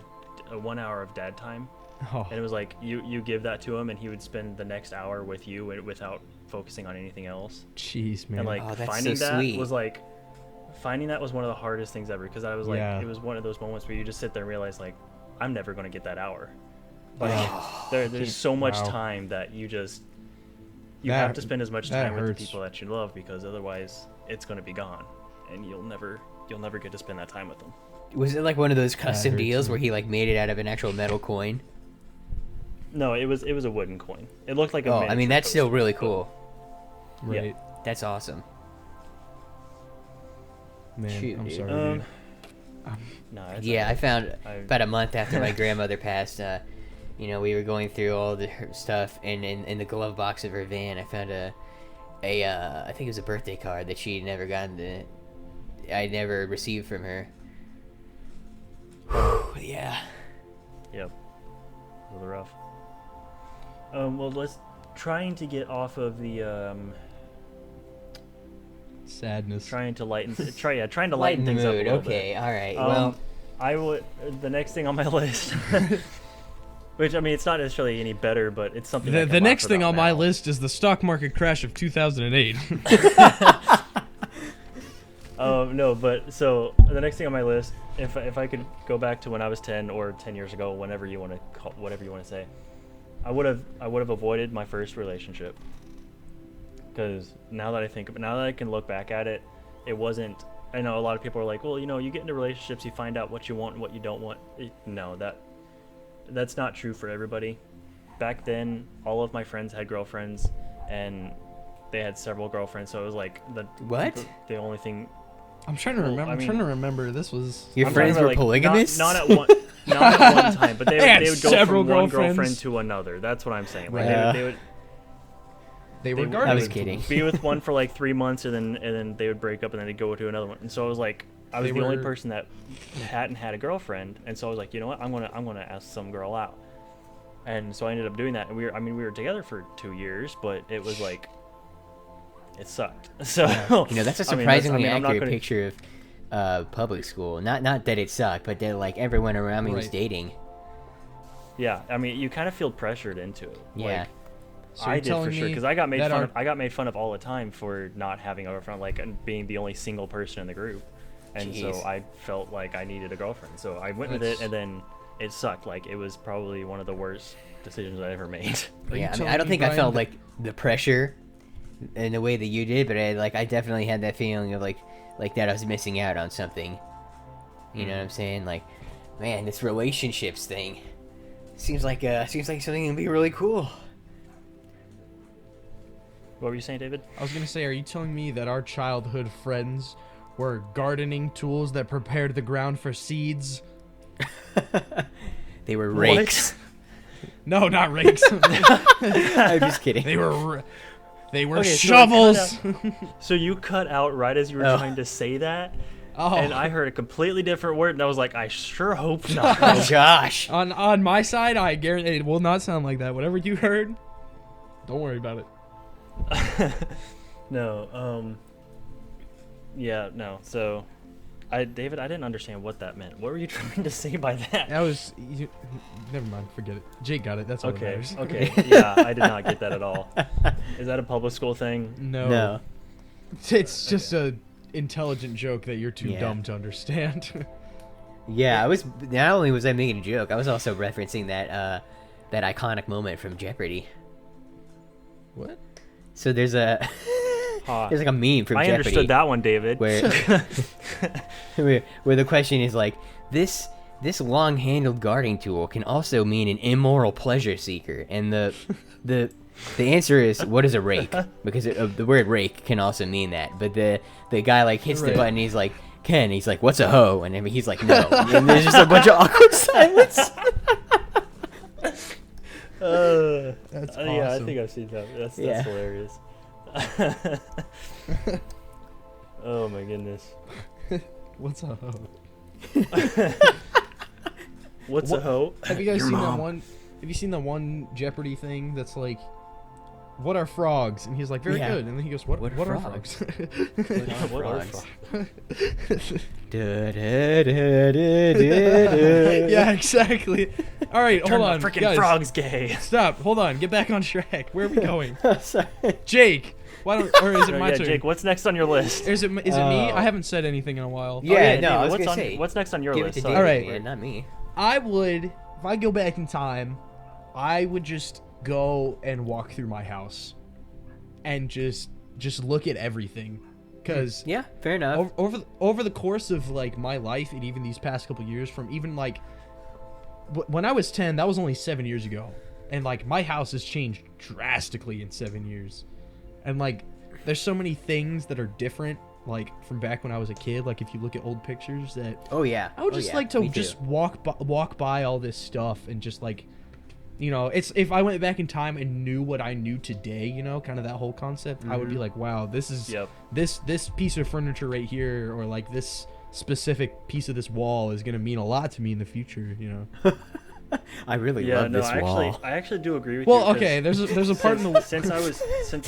of dad time. Oh, And it was like you give that to him, and he would spend the next hour with you without focusing on anything else. jeez, man. And like Oh, that's finding so that sweet. was like finding that was one of the hardest things ever, because I was like, Yeah. it was one of those moments where you just sit there and realize like, I'm never going to get that hour. Like Yeah. there's so much Wow. time that you That- have to spend as much that time with the hurts. people that you love, because otherwise it's going to be gone, and you'll never get to spend that time with them. Was it like one of those custom hurts deals me. where he like made it out of an actual metal coin? No, it was a wooden coin. It looked like a Oh, I mean miniature that's still poster, really but- cool. Right. That's awesome. Man, Shoot, I'm dude. sorry, Um, dude. No, it's Yeah, alright. I found I- about a month after my grandmother passed. We were going through all her stuff, and in the glove box of her van, I found a I think it was a birthday card that she had never gotten. I never received from her. Yeah. Yep. A little rough. Well, let's trying to get off of the Sadness. trying to lighten Lighten the things up a mood. little Okay. bit. All right. Well. I would the next thing on my list, which I mean it's not necessarily any better, but it's something. I The, can the laugh next thing about on my now. list is the stock market crash of 2008. No, but so the next thing on my list, if I could go back to when I was 10 or 10 years ago, whatever you want to say, I would have avoided my first relationship, because now that I can look back at it, it wasn't. I know a lot of people are like, well, you get into relationships, you find out what you want and what you don't want. No, that's not true for everybody. Back then, all of my friends had girlfriends, and they had several girlfriends, so it was like What? the only thing. I'm trying to Well, remember. I I'm mean- trying to remember. This was. Your I'm friends talking were about, like, polygamists? Not at one time, but They had they would go several from one girlfriends. girlfriend to another. That's what I'm saying. Like Yeah. they would They were they- guarded. I was kidding. be with one for like 3 months, and then they would break up, and then they'd go to another one. And so I was like, I was They the only were- person that hadn't had a girlfriend, and so I was like, you know what, I'm gonna ask some girl out. And so I ended up doing that, and we were together for 2 years, but it was like, it sucked. So That's a I mean, surprisingly I'm not accurate gonna- picture of public school. Not that it sucked, but that like everyone around me was Right. dating. Yeah, I mean, you kind of feel pressured into it. Yeah. Like, So I you're did for telling sure, me because I got made that fun our- of. I got made fun of all the time for not having a girlfriend, like, and being the only single person in the group, and so Jeez. I felt like I needed a girlfriend. So I went with That's- it, and then it sucked. Like, it was probably one of the worst decisions I ever made. Are you Yeah, I telling don't me, think I Brian, felt that- like the pressure in the way that you did, but I definitely had that feeling of like that I was missing out on something. You know what I'm saying? Like, man, this relationships thing seems like something that'd be really cool. What were you saying, David? I was gonna say, are you telling me that our childhood friends were gardening tools that prepared the ground for seeds? They were What? rakes. No, not rakes. I'm just kidding. they were Okay, so shovels. So you cut out right as you were Oh. trying to say that, Oh, and I heard a completely different word, and I was like, I sure hope not. Oh gosh. on my side, I guarantee it will not sound like that. Whatever you heard, don't worry about it. No, yeah, no. So David, I didn't understand what that meant. What were you trying to say by that? That was. Never mind. Forget it. Jake got it. That's all that Okay. matters. Okay. Yeah, I did not get that at all. Is that a public school thing? No. No. It's just a intelligent joke that you're too Yeah. dumb to understand. Yeah, I was. Not only was I making a joke, I was also referencing that iconic moment from Jeopardy. What? So there's a Huh. there's like a meme from I Jeopardy understood that one, David. where where the question is like this long-handled guarding tool can also mean an immoral pleasure seeker, and the answer is, what is a rake? Because the word rake can also mean that. But the guy like hits the Right. button. He's like, Ken. He's like, what's a hoe? And I mean, he's like, no. And there's just a bunch of awkward silence. That's awesome. Yeah, I think I've seen that. That's Yeah. hilarious. Oh my goodness. What's a hoe? What's What- a hoe? Have you guys Your seen mom. that one? Have you seen that one Jeopardy thing that's like, what are frogs? And he's like, very Yeah. good. And then he goes, what What are are frogs? frogs? What are frogs? frogs? Yeah, exactly. All right, Turn hold on, the freaking guys. frogs gay. Stop. Hold on. Get back on track. Where are we going? Sorry. Jake. Why don't? Or is it my Yeah, turn? Jake, what's next on your list? Is it me? Oh. I haven't said anything in a while. Yeah, no, David, I was what's gonna on, say. what's next on your Give it list? to Sorry. David, All right. man, not me. I would, if I go back in time, I would just go and walk through my house, and just look at everything, because Yeah, fair enough. over the course of like my life and even these past couple years, from even like when I was 10, that was only 7 years ago, and like my house has changed drastically in 7 years, and like there's so many things that are different, like from back when I was a kid. Like if you look at old pictures, that Oh yeah. I would Oh, just yeah. like to Me too. just walk by all this stuff and just like, you know, it's if I went back in time and knew what I knew today, you know, kind of that whole concept, I would be like, wow, this is Yep. this piece of furniture right here, or like this specific piece of this wall is gonna mean a lot to me in the future, you know. I really Yeah, love no, this I wall. actually do agree with you. Well, 'cause okay, there's a part in the since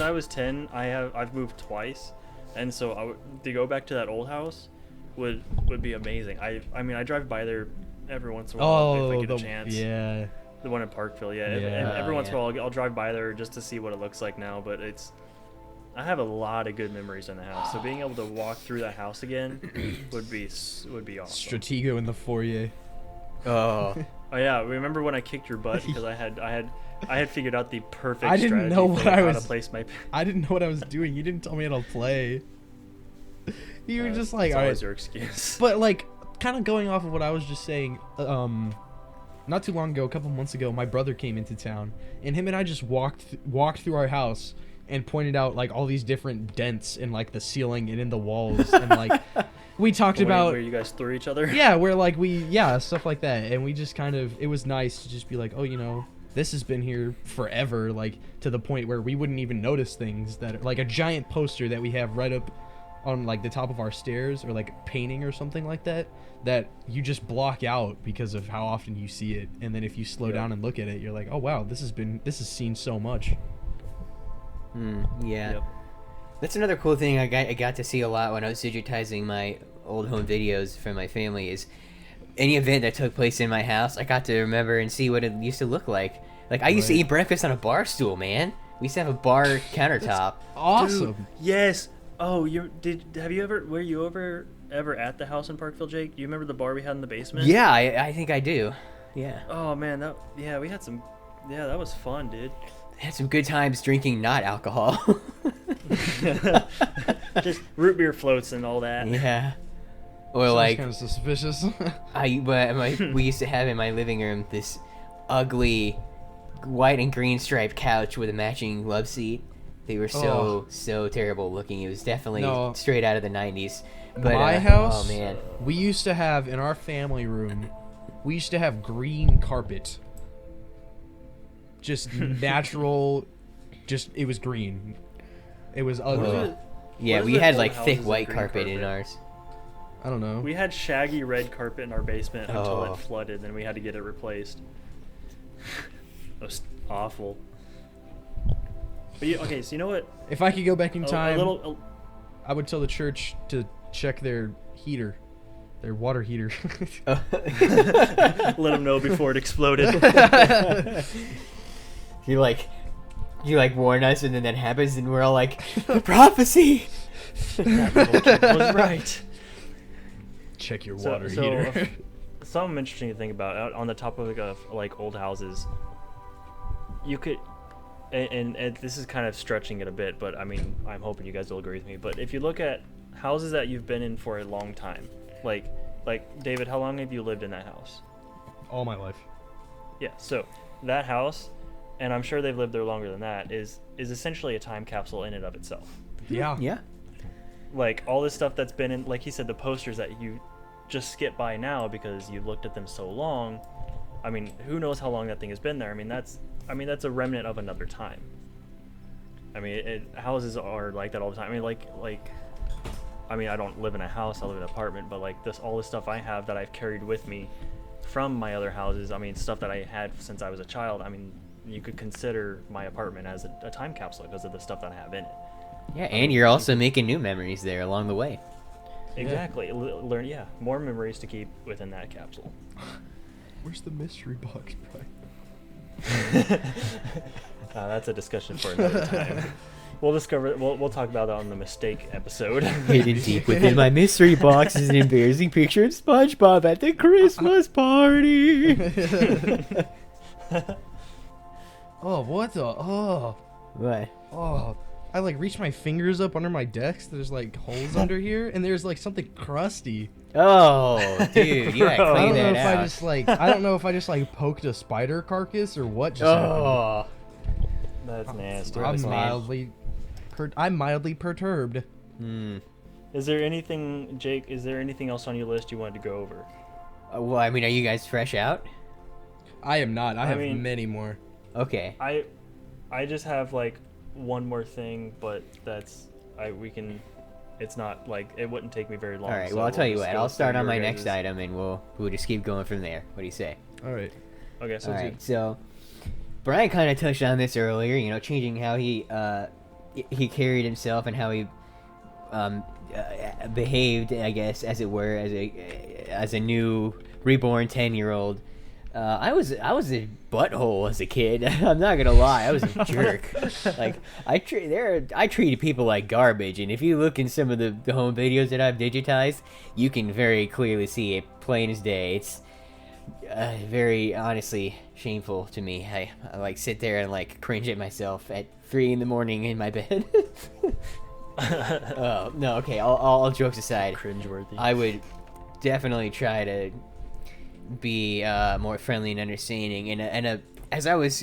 I was 10, I've moved twice, and so to go back to that old house would be amazing. I mean I drive by there every once in a while if I get a chance. yeah. The one in Parkville, yeah. Yeah. And every once in a Yeah. while I'll drive by there just to see what it looks like now, but I have a lot of good memories in the house. So being able to walk through that house again would be awesome. Stratego in the foyer. Oh. Oh yeah, remember when I kicked your butt because I had figured out the perfect I didn't strategy know for what like I how was- to place my. I didn't know what I was doing. You didn't tell me how to play. You were just like, it's all always right. your excuse. But like, kind of going off of what I was just saying, not too long ago, a couple months ago, my brother came into town, and him and I just walked through our house and pointed out like all these different dents in like the ceiling and in the walls, and like we talked about where you guys threw each other. yeah, where like stuff like that, and we just kind of, it was nice to just be like, oh, you know, this has been here forever, like to the point where we wouldn't even notice things that are, like a giant poster that we have right up on like the top of our stairs, or like a painting or something like that you just block out because of how often you see it, and then if you slow Yeah. down and look at it, you're like, oh wow, this has seen so much. Yeah. Yep. That's another cool thing I got to see a lot when I was digitizing my old home videos for my family is any event that took place in my house, I got to remember and see what it used to look like. Like I used to Right. eat breakfast on a bar stool, man. We used to have a bar countertop. Awesome. Dude, yes. Oh, have you ever at the house in Parkville, Jake? Do you remember the bar we had in the basement? Yeah, I think I do. Yeah. Oh man, we had some. Yeah, that was fun, dude. Had some good times drinking not alcohol. Just root beer floats and all that. Yeah. Or Sounds like kind of suspicious. we used to have in my living room this ugly white and green striped couch with a matching love seat. They were so terrible looking. It was definitely No. straight out of the 90s. But My house, oh man. we used to have in our family room, we used to have green carpet. Just natural, it was green. It was ugly. Ugh. Yeah, What is we it had old like houses thick with white green carpet in carpet? ours. I don't know. We had shaggy red carpet in our basement until Oh. it flooded, and we had to get it replaced. It was awful. But okay, so you know what? If I could go back in A time, little. I would tell the church to check their heater. Their water heater. Let them know before it exploded. You warn us, and then that happens, and we're all like, the prophecy. Was right. Check your water So heater. something interesting to think about on the topic of like old houses. You could, and this is kind of stretching it a bit, but I mean, I'm hoping you guys will agree with me. But if you look at houses that you've been in for a long time, like David, how long have you lived in that house? All my life. Yeah, so that house, and I'm sure they've lived there longer than that, is essentially a time capsule in and of itself. Yeah. Yeah. Like all this stuff that's been in, like he said, the posters that you just skip by now because you looked at them so long. I mean, who knows how long that thing has been there? I mean, that's a remnant of another time. I mean, houses are like that all the time. I mean, I mean, I don't live in a house; I live in an apartment. But like all this stuff I have that I've carried with me from my other houses. I mean, stuff that I had since I was a child. I mean, you could consider my apartment as a time capsule because of the stuff that I have in it. Yeah, and you're also making new memories there along the way. Exactly. Learn, more memories to keep within that capsule. Where's the mystery box, Brian? That's a discussion for another time. We'll talk about that on the mistake episode. Hidden deep within my mystery box is an embarrassing picture of SpongeBob at the Christmas party. Oh, what the? Oh. What? Oh. I reach my fingers up under my desk. There's holes under here, and there's something crusty. Oh, dude, you gotta I clean don't know that if out. I don't know if I just poked a spider carcass or what just Oh, That's nasty. happened. I'm mildly perturbed. Is there anything, Jake? Is there anything else on your list you wanted to go over? well, I mean, are you guys fresh out? I am not. I have mean- many more. Okay. I just have one more thing, but it's not it wouldn't take me very long. All right. so Well, I'll tell you just what. go I'll start through on my your next guys'- item, and we'll just keep going from there. What do you say? All right. Okay, so All right. So, Brian kind of touched on this earlier. You know, changing how he carried himself and how he behaved, I guess, as it were, as a new reborn 10-year-old. I was a butthole as a kid. I'm not gonna lie, I was a jerk. I treated people like garbage, and if you look in some of the home videos that I've digitized, you can very clearly see it plain as day. It's very honestly shameful to me. I sit there and cringe at myself at 3 a.m. in my bed. Oh no, okay. All jokes aside, cringeworthy. I would definitely try to be more friendly and understanding, and as I was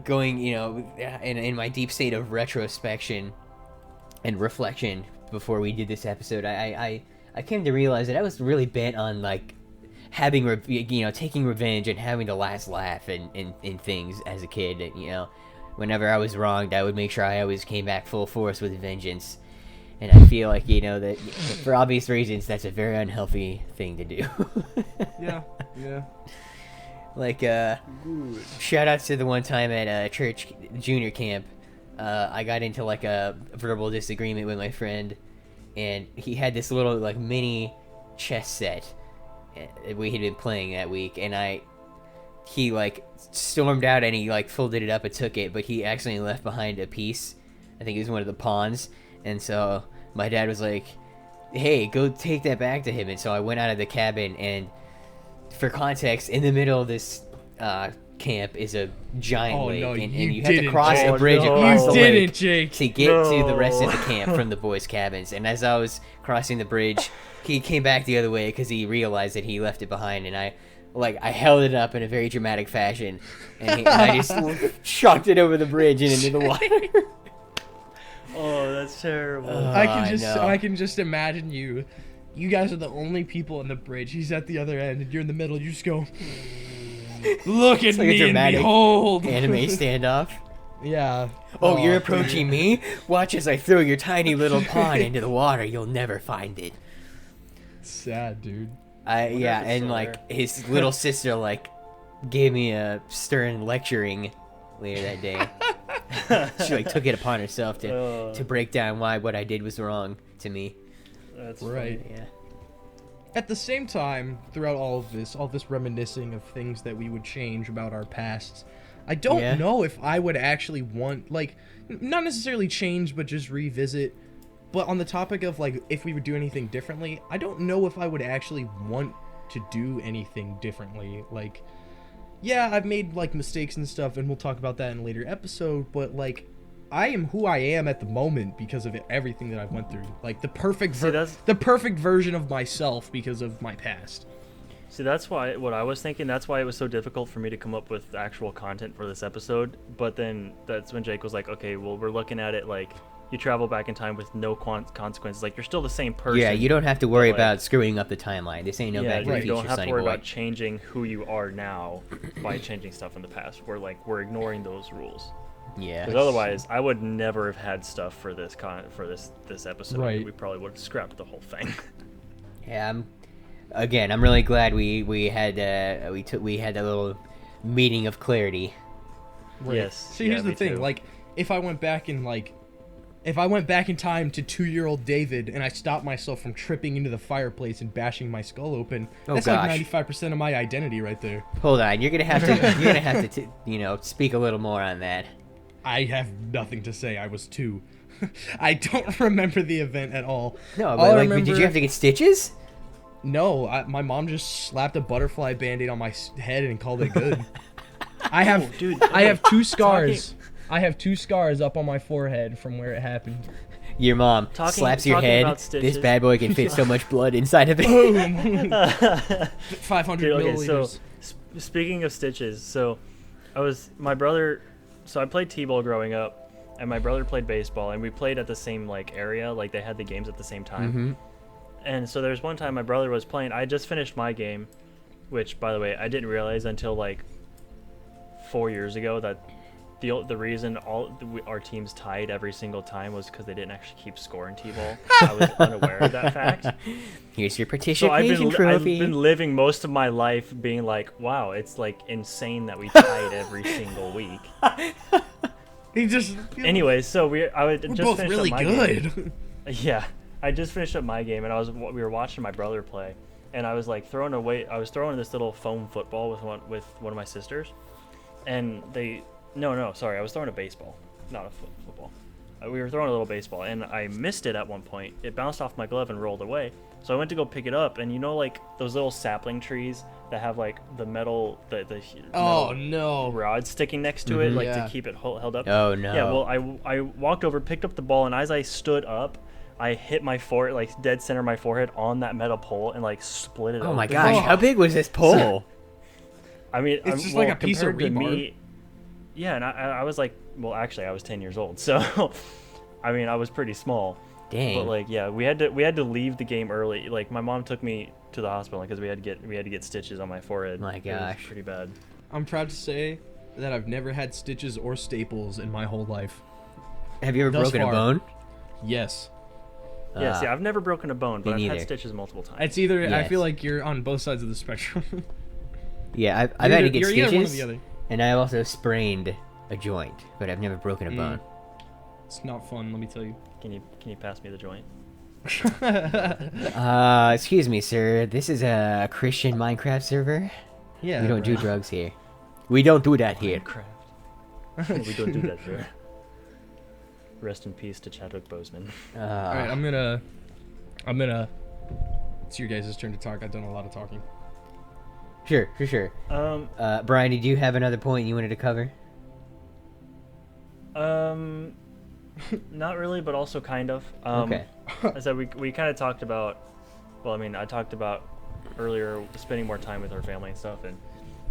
going in my deep state of retrospection and reflection before we did this episode, I came to realize that I was really bent on having taking revenge and having the last laugh in things as a kid. Whenever I was wronged, I would make sure I always came back full force with vengeance. And I feel that for obvious reasons, that's a very unhealthy thing to do. Yeah. Shout outs to the one time at church junior camp. I got into a verbal disagreement with my friend, and he had this little mini chess set we had been playing that week, and he stormed out and he folded it up and took it, but he accidentally left behind a piece. I think it was one of the pawns. And so my dad was like, hey, go take that back to him. And so I went out of the cabin, and for context, in the middle of this camp is a giant lake, no, and you you have to didn't, cross Jake. a bridge No. across You the didn't, lake Jake. to get to the rest of the camp from the boys' cabins. And as I was crossing the bridge, he came back the other way because he realized that he left it behind, and I held it up in a very dramatic fashion, and I just chucked it over the bridge and into the water. Oh, that's terrible. I can just imagine you. You guys are the only people on the bridge. He's at the other end, and you're in the middle. You just go, look at It's like a me and dramatic behold. anime standoff. Yeah. Oh, you're approaching me? Watch as I throw your tiny little pawn into the water. You'll never find it. Sad, dude. Yeah, it's and still there. his little sister gave me a stern lecturing later that day. She took it upon herself to break down why what I did was wrong to me. That's Right. funny. Yeah. at the same time, throughout all this reminiscing of things that we would change about our pasts, I don't know if I would actually want, like, not necessarily change, but just revisit. But on the topic of, like, if we would do anything differently, I don't know if I would actually want to do anything differently. Like, yeah, I've made, like, mistakes and stuff, and we'll talk about that in a later episode, but, like, I am who I am at the moment because of everything that I've went through. Like, the perfect version of myself because of my past. See, that's why, what I was thinking, that's why it was so difficult for me to come up with actual content for this episode. But then that's when Jake was like, okay, well, we're looking at it like you travel back in time with no consequences. Like, you're still the same person. Yeah, you don't have to worry about screwing up the timeline. This ain't no Back to the Future, you don't have sonny to worry boy. about changing who you are now by changing stuff in the past. We're ignoring those rules. Yeah. Because otherwise, I would never have had stuff for this this episode. Right. We probably would have scrapped the whole thing. Yeah. I'm really glad we had that little meeting of clarity. Right. Yes. See, here's the thing. Too. Like, if I went back in time to 2-year-old David and I stopped myself from tripping into the fireplace and bashing my skull open, that's like 95% of my identity right there. Hold on, you're gonna have to speak a little more on that. I have nothing to say. I was 2. I don't remember the event at all. No, but did you have to get stitches? No, my mom just slapped a butterfly band-aid on my head and called it good. I have 2 scars. I have 2 scars up on my forehead from where it happened. Your mom slaps your head. This bad boy can fit so much blood inside of it. 500 milliliters. So speaking of stitches, so I played t-ball growing up, and my brother played baseball, and we played at the same area, like they had the games at the same time. Mm-hmm. And so there's one time my brother was playing. I just finished my game, which, by the way, I didn't realize until like 4 years ago that the reason our teams tied every single time was because they didn't actually keep score in t-ball. I was unaware of that fact. Here's your participation trophy. I've been living most of my life being like, wow, it's like insane that we tied every single week. Anyway, so we're both really good. Yeah, I just finished up my game, and we were watching my brother play, and I was like throwing this little foam football with one of my sisters, and I was throwing a baseball, not a football. We were throwing a little baseball, and I missed it at one point. It bounced off my glove and rolled away. So I went to go pick it up, and like those little sapling trees that have like the metal, metal rod sticking next to it, to keep it held up. Oh no! Yeah, well, I walked over, picked up the ball, and as I stood up, I hit my forehead, like dead center of my forehead, on that metal pole, and like split it. Oh my gosh! How big was this pole? I mean, it's just like a piece of rebar. Yeah, and I was like, well, actually, I was 10 years old, so I mean, I was pretty small. Dang. But like, yeah, we had to leave the game early. Like, my mom took me to the hospital because we had to get stitches on my forehead. My gosh, it was pretty bad. I'm proud to say that I've never had stitches or staples in my whole life. Have you ever broken a bone? Yes. Yeah, see, I've never broken a bone, but I've had stitches multiple times. It's either I feel like you're on both sides of the spectrum. Yeah, I've had to get stitches. Either one or the other. And I also sprained a joint, but I've never broken a bone. It's not fun, let me tell you. Can you pass me the joint? Excuse me, sir. This is a Christian Minecraft server. Yeah. We don't do drugs here. We don't do that here. Minecraft. We don't do that here. Rest in peace to Chadwick Boseman. All right, I'm gonna. It's your guys' turn to talk. I've done a lot of talking. Sure. Brian, did you have another point you wanted to cover? Not really, but also kind of. Okay. I said we kind of talked about. Well, I mean, I talked about earlier spending more time with our family and stuff, and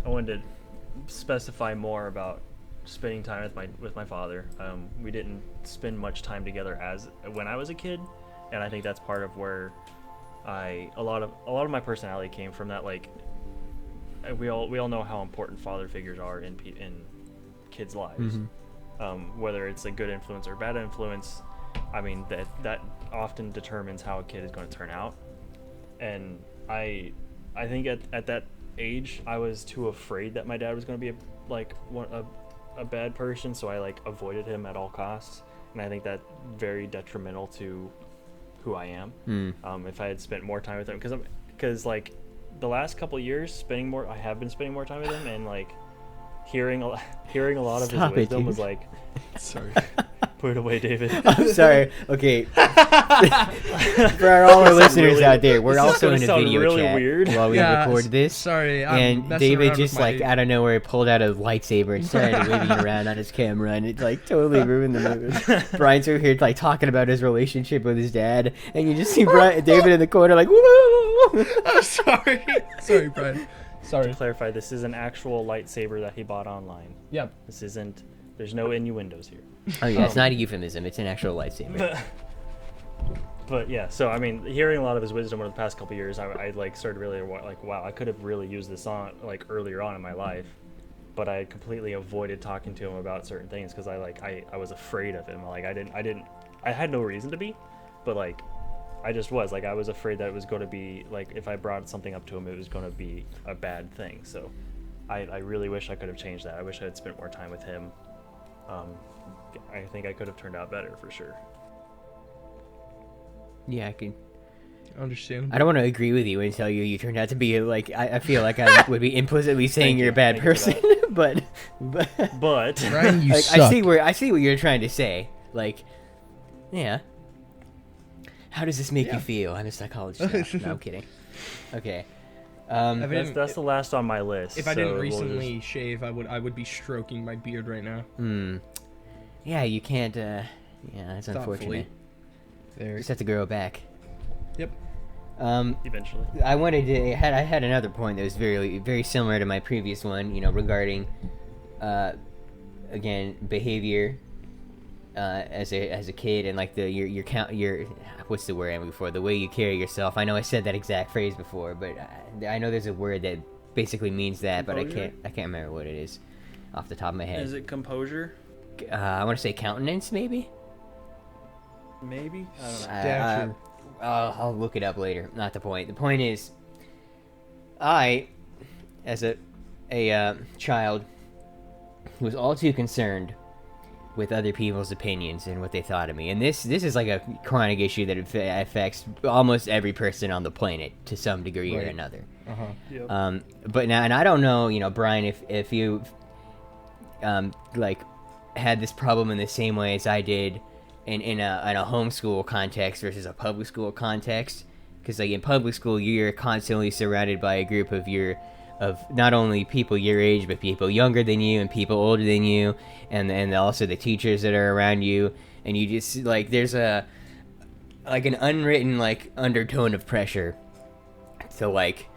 I wanted to specify more about spending time with my father. We didn't spend much time together when I was a kid, and I think that's part of where a lot of my personality came from. That, like, we all know how important father figures are in kids' lives. Mm-hmm. Whether it's a good influence or a bad influence, I mean that often determines how a kid is going to turn out. And I think at that age I was too afraid that my dad was going to be a bad person, so I avoided him at all costs, and I think that's very detrimental to who I am. If I had spent more time with him, because because like the last couple years, I have been spending more time with him, and like hearing a lot of Stop his it, wisdom dude. was like, Sorry. put it away, David. I'm sorry. Okay. For all our listeners really- out there, we're this is also gonna in a sound video really chat weird. while we Yeah, record this. Sorry, I'm And messing David around just with my- like out of nowhere pulled out a lightsaber and started waving it around on his camera, and it like totally ruined the movie. Brian's over here like talking about his relationship with his dad, and you just see David in the corner like, whoa. I'm sorry. Sorry, Brian. Sorry. To clarify, this is an actual lightsaber that he bought online. Yep. This isn't. There's no innuendos here. Oh yeah, it's not a euphemism. It's an actual lightsaber. But yeah, so I mean, hearing a lot of his wisdom over the past couple years, I like started really like, wow, I could have really used this on like earlier on in my life, but I completely avoided talking to him about certain things because I was afraid of him. Like I had no reason to be, but like I just was like I was afraid that it was going to be like if I brought something up to him, it was going to be a bad thing. So I really wish I could have changed that. I wish I had spent more time with him. I think I could have turned out better for sure. Yeah, I can. Understand. I don't want to agree with you and tell you turned out to be like I feel like I would be implicitly saying Thank you're you. a bad Thank you person, but But Brian, you like, suck. I see what you're trying to say. Like, yeah. How does this make you feel? I'm a psychologist. Now. No, I'm kidding. Okay. that's the last on my list. If I so didn't we'll recently shave, I would be stroking my beard right now. Yeah, you can't. Yeah, that's Thoughtfully. unfortunate. There. Just have to grow it back. Yep. eventually. I had another point that was very very similar to my previous one. You know, regarding, again, behavior, as a kid and like your what's the word I'm looking for? The way you carry yourself. I know I said that exact phrase before, but I know there's a word that basically means that, but Composure? I can't remember what it is off the top of my head. Is it composure? I want to say countenance, maybe. Maybe. I don't know. Stature. I'll look it up later. Not the point. The point is, I, as a child, was all too concerned with other people's opinions and what they thought of me. And this is like a chronic issue that affects almost every person on the planet to some degree or Right. another. Yep. But now, and I don't know, Brian, if you like had this problem in the same way as I did in a homeschool context versus a public school context, because like in public school you're constantly surrounded by a group of not only people your age but people younger than you and people older than you, and also the teachers that are around you, and you just like there's an unwritten like undertone of pressure to like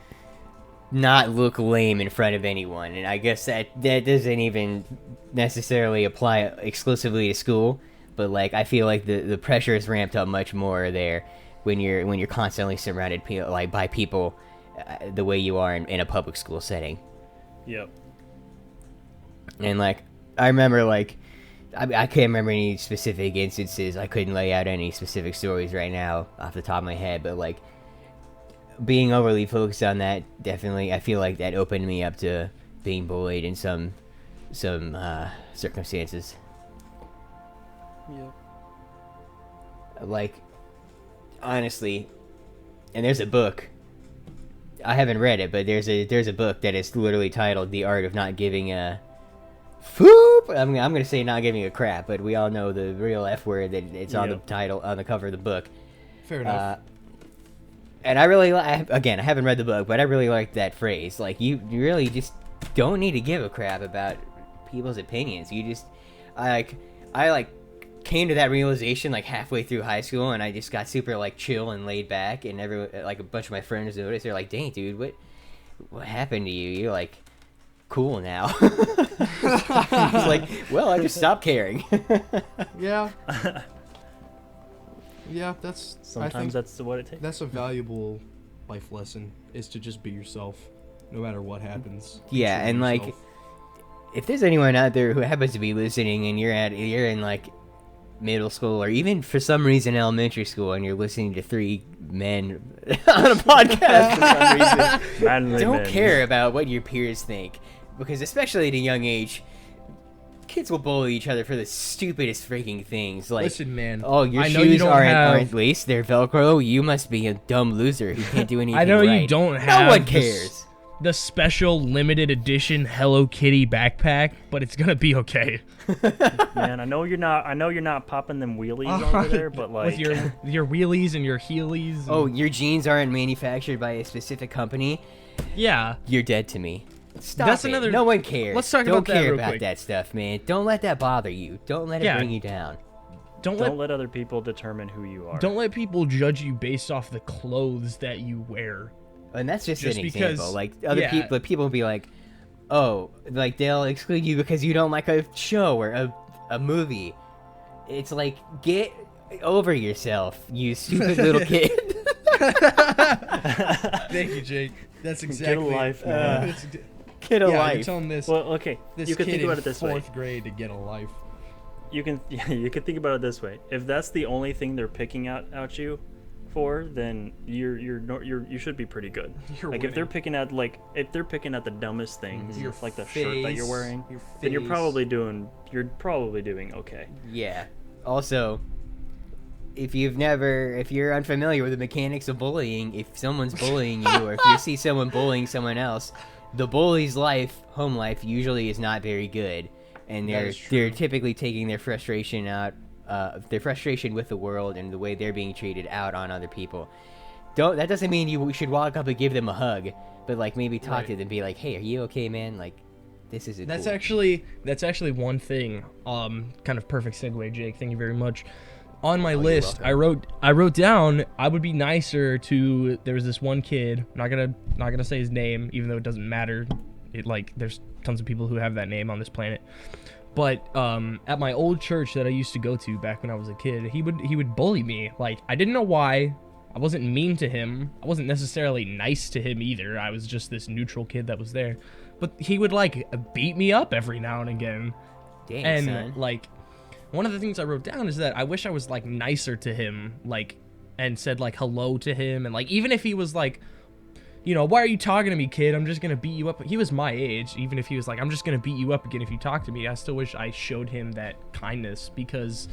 not look lame in front of anyone. And I guess that doesn't even necessarily apply exclusively to school, but like I feel like the pressure is ramped up much more there when you're constantly surrounded by people the way you are in a public school setting. Yep. And like I remember like I can't remember any specific instances. I couldn't lay out any specific stories right now off the top of my head, but like being overly focused on that, definitely I feel like that opened me up to being bullied in some circumstances. Yep. Like honestly, and there's a book, I haven't read it, but there's a book that is literally titled The Art of Not Giving a Foop. I'm gonna say not giving a crap, but we all know the real F word that it's on the Yep. title, on the cover of the book. Fair enough. And I really again, I haven't read the book, but I really like that phrase. Like you really just don't need to give a crap about people's opinions. You just I came to that realization like halfway through high school, and I just got super like chill and laid back, and everyone, like a bunch of my friends noticed. They're like, "Dang, dude, what happened to you? You're like cool now." I was like, "Well, I just stopped caring." Yeah. Yeah, I Sometimes think that's what it takes. that's a valuable life lesson, is to just be yourself, no matter what happens. Yeah, Consider and like, yourself. if there's anyone out there who happens to be listening and you're in like middle school or even for some reason elementary school and you're listening to three men on a podcast for some reason, Manly don't men. care about what your peers think, because especially at a young age, kids will bully each other for the stupidest freaking things. Like, Listen, man. oh, your I know you shoes don't aren't laced, they're Velcro. You must be a dumb loser who can't do anything I know right. you don't have. No one cares. The special limited edition Hello Kitty backpack, but it's gonna be okay. Man, I know you're not popping them wheelies over there, but like with your wheelies and your heelies. Oh, your jeans aren't manufactured by a specific company. yeah. You're dead to me. Stop That's it. another- No one cares. Let's talk Don't about that care real about quick. that stuff, man. Don't let that bother you. Don't let it Yeah. bring you down. Don't don't let let other people determine who you are. don't let people judge you based off the clothes that you wear. And that's just Just an because- example. Like other yeah. people will be like, "Oh, like they'll exclude you because you don't like a show or a movie." It's like, get over yourself, you stupid little kid. Thank you, Jake. That's Get exactly. a life, man. Get a yeah, you're life. telling this Well, okay. this You can kid think about in it this way. fourth grade to get a life. You can think about it this way. If that's the only thing they're picking out you for, then you should be pretty good. You're Like if they're winning. picking at the dumbest things, Your like the shirt that you're face, wearing, your then you're face. probably doing okay. Yeah. Also, if you're unfamiliar with the mechanics of bullying, if someone's bullying you, or if you see someone bullying someone else, the bully's home life, usually is not very good, and That they're is true. they're typically taking their frustration with the world and the way they're being treated out on other people. That doesn't mean you should walk up and give them a hug, but like maybe talk Right. to them, be like, "Hey, are you okay, man? Like, this isn't That's cool." actually one thing. Kind of perfect segue, Jake. Thank you very much. On my you're list, welcome. I wrote down I would be nicer to. There was this one kid. Not gonna say his name, even though it doesn't matter. There's tons of people who have that name on this planet. But at my old church that I used to go to back when I was a kid, he would bully me. Like, I didn't know why. I wasn't mean to him. I wasn't necessarily nice to him either. I was just this neutral kid that was there. But he would beat me up every now and again. Dang, And son. one of the things I wrote down is that I wish I was nicer to him, and said hello to him, and even if he was why are you talking to me, kid? I'm just gonna beat you up. He was my age. Even if he was I'm just gonna beat you up again if you talk to me, I still wish I showed him that kindness, because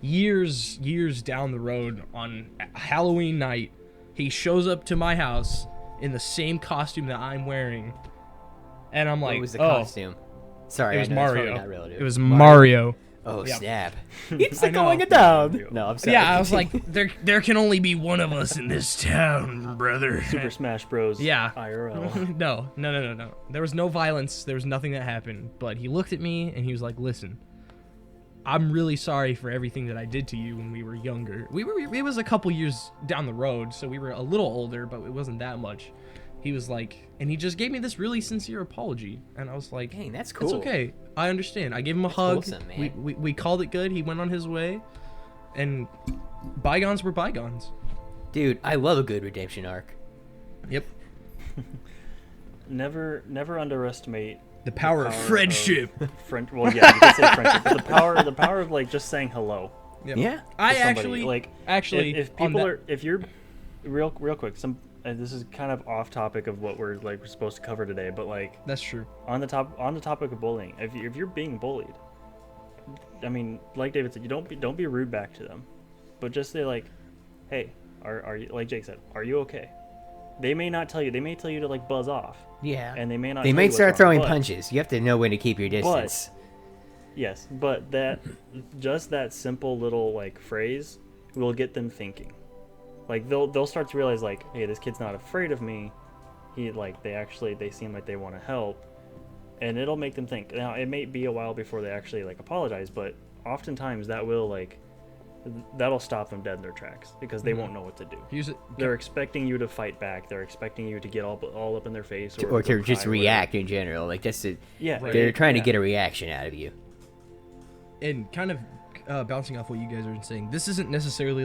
years down the road on Halloween night, he shows up to my house in the same costume that I'm wearing, and I'm like, What was the oh, costume? Sorry, it was I know it's probably Mario. not relative. It was Mario. Oh, Yeah. snap. It's I know. going down. No, I'm sorry. Yeah, I was like, there can only be one of us in this town, brother. Super Smash Bros. Yeah. IRL. No. There was no violence. There was nothing that happened. But he looked at me and he was like, "Listen, I'm really sorry for everything that I did to you when we were younger. It was a couple years down the road, so we were a little older, but it wasn't that much." He was like, and he just gave me this really sincere apology, and I was like, Dang, that's cool. "It's okay. I understand." I gave him a hug. wholesome, man. We called it good. He went on his way, and bygones were bygones. Dude, I love a good redemption arc. Yep. Never underestimate The power of friendship. Well, yeah, you could say friendship, but the power of just saying hello. Yep. Yeah. I to somebody. actually if on people that- are, if you're real quick, this is kind of off topic of what we're supposed to cover today, but That's true. on the topic of bullying, if you're being bullied, I mean, like David said, you don't be rude back to them, but just say hey, are you, like Jake said, are you okay? They may not tell you. They may tell you to buzz off, Yeah. and they may not. They tell you might what's start wrong, throwing but- punches. You have to know when to keep your distance. Yes, but that simple little phrase will get them thinking. They'll start to realize hey, this kid's not afraid of me. They seem like they want to help, and it'll make them think. Now it may be a while before they actually apologize, but oftentimes that'll stop them dead in their tracks because they won't know what to do. Use it. They're expecting you to fight back. They're expecting you to get all up in their face Or to cry just or react in general. Yeah, Right. They're trying to yeah. get a reaction out of you. And kind of bouncing off what you guys are saying, this isn't necessarily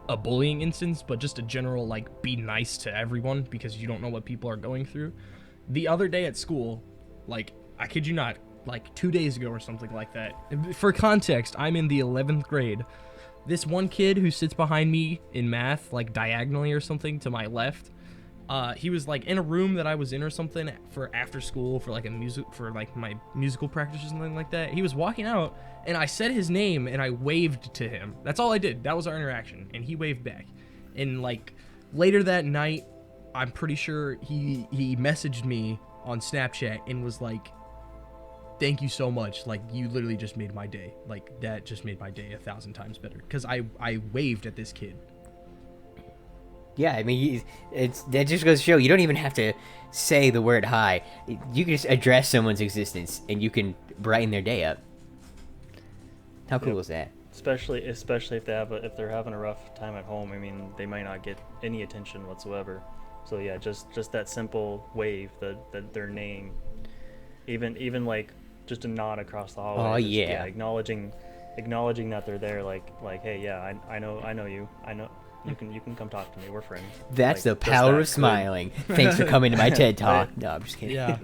a bullying instance, but just a general be nice to everyone because you don't know what people are going through. The other day at school, I kid you not, 2 days ago or something like that. For context, I'm in the 11th grade. This one kid who sits behind me in math, diagonally or something to my left, He was like in a room that I was in or something for after school for like my musical practice or something like that. He was walking out and I said his name and I waved to him. That's all I did. That was our interaction, and he waved back. And like later that night, I'm pretty sure he messaged me on Snapchat and was like, "Thank you so much. Like, you literally just made my day. Like, that just made my day 1,000 times better." Because I waved at this kid. Yeah, I mean, that just goes to show you don't even have to say the word hi. You can just address someone's existence, and you can brighten their day up. How cool is that? Especially if they're having a rough time at home. I mean, they might not get any attention whatsoever. So yeah, just that simple wave, their name, even like just a nod across the hallway. Oh, just, yeah. acknowledging that they're there. Like hey, yeah, I know you. I know you can come talk to me. We're friends. That's like, the power of smiling. Thanks for coming to my TED Talk. No, I'm just kidding. Yeah.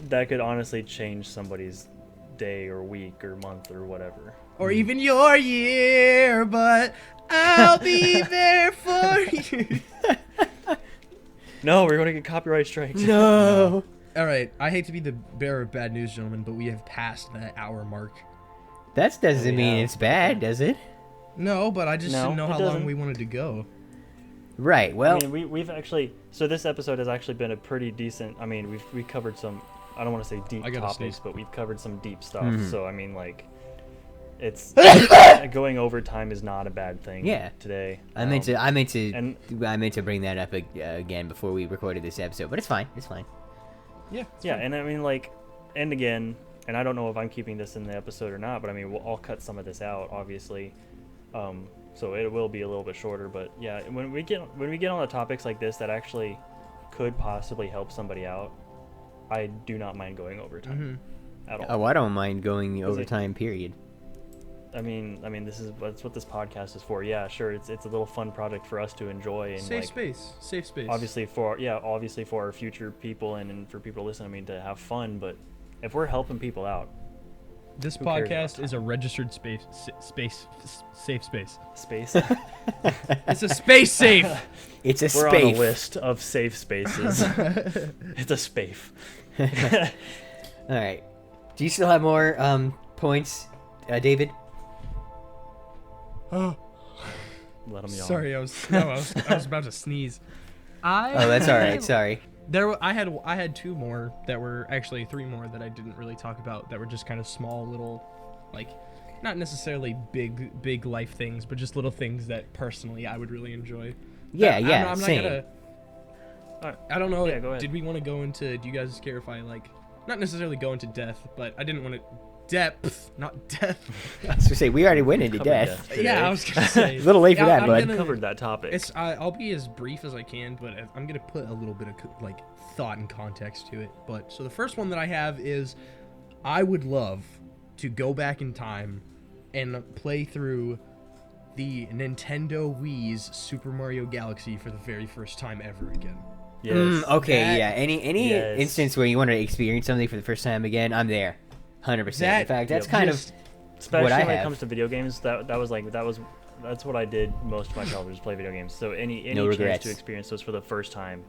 That could honestly change somebody's day or week or month or whatever. Or even your year, but I'll be there for you. No, we're going to get copyright strikes. No. All right, I hate to be the bearer of bad news, gentlemen, but we have passed that hour mark. That doesn't mean Yeah. it's bad, does it? No, but I just No, didn't know it how doesn't. long we wanted to go. Right. Well, I mean, we've actually, so this episode has actually been a pretty decent, I mean, we've covered some, I don't want to say deep I gotta topics, sneeze. but we've covered some deep stuff. Mhm. So, I mean, like, it's, going over time is not a bad thing. Yeah. Today. I meant and- to bring that up again before we recorded this episode, but it's fine. It's fine. Yeah. Yeah, and I mean, like, and again, and I don't know if I'm keeping this in the episode or not, but I mean, I'll cut some of this out, obviously. So it will be a little bit shorter, but yeah, when we get on the topics like this that actually could possibly help somebody out, I do not mind going overtime at all. Oh, I don't mind going the Is it- overtime period. I mean, that's what this podcast is for. Yeah, sure, it's a little fun project for us to enjoy and Safe like space. obviously for our future people and for people to listen. I mean, to have fun, but if we're helping people out, This Who cares podcast about is a registered safe space. space. It's a space safe. It's a We're on a space. list of safe spaces. It's a space. All right. Do you still have more points, David? Oh, Let them yawn. sorry, I was about to sneeze. Oh, that's all right. Sorry. I had two more that were actually three more that I didn't really talk about that were just kind of small little, like, not necessarily big life things, but just little things that personally I would really enjoy. Yeah, I'm yeah, not same. gonna. Alright. I don't know. Yeah, go ahead. Did we want to go into? Do you guys care if I like, not necessarily go into death, but I didn't want to depth, not death. I was gonna say we already went into Covered death. today. Yeah, I was gonna say. A little late for Yeah, that, I'm bud. gonna- Covered that topic. I'll be as brief as I can, but I'm gonna put a little bit of like thought and context to it. But so the first one that I have is, I would love to go back in time and play through the Nintendo Wii's Super Mario Galaxy for the very first time ever again. Yes. Okay, That- yeah. Any Yes. instance where you want to experience something for the first time again, I'm there. 100%. In That- fact, that's Yep. kind Just- Especially what I when it have. comes to video games, that's what I did most of my childhood, was play video games. So any No chance regrets. to experience those for the first time.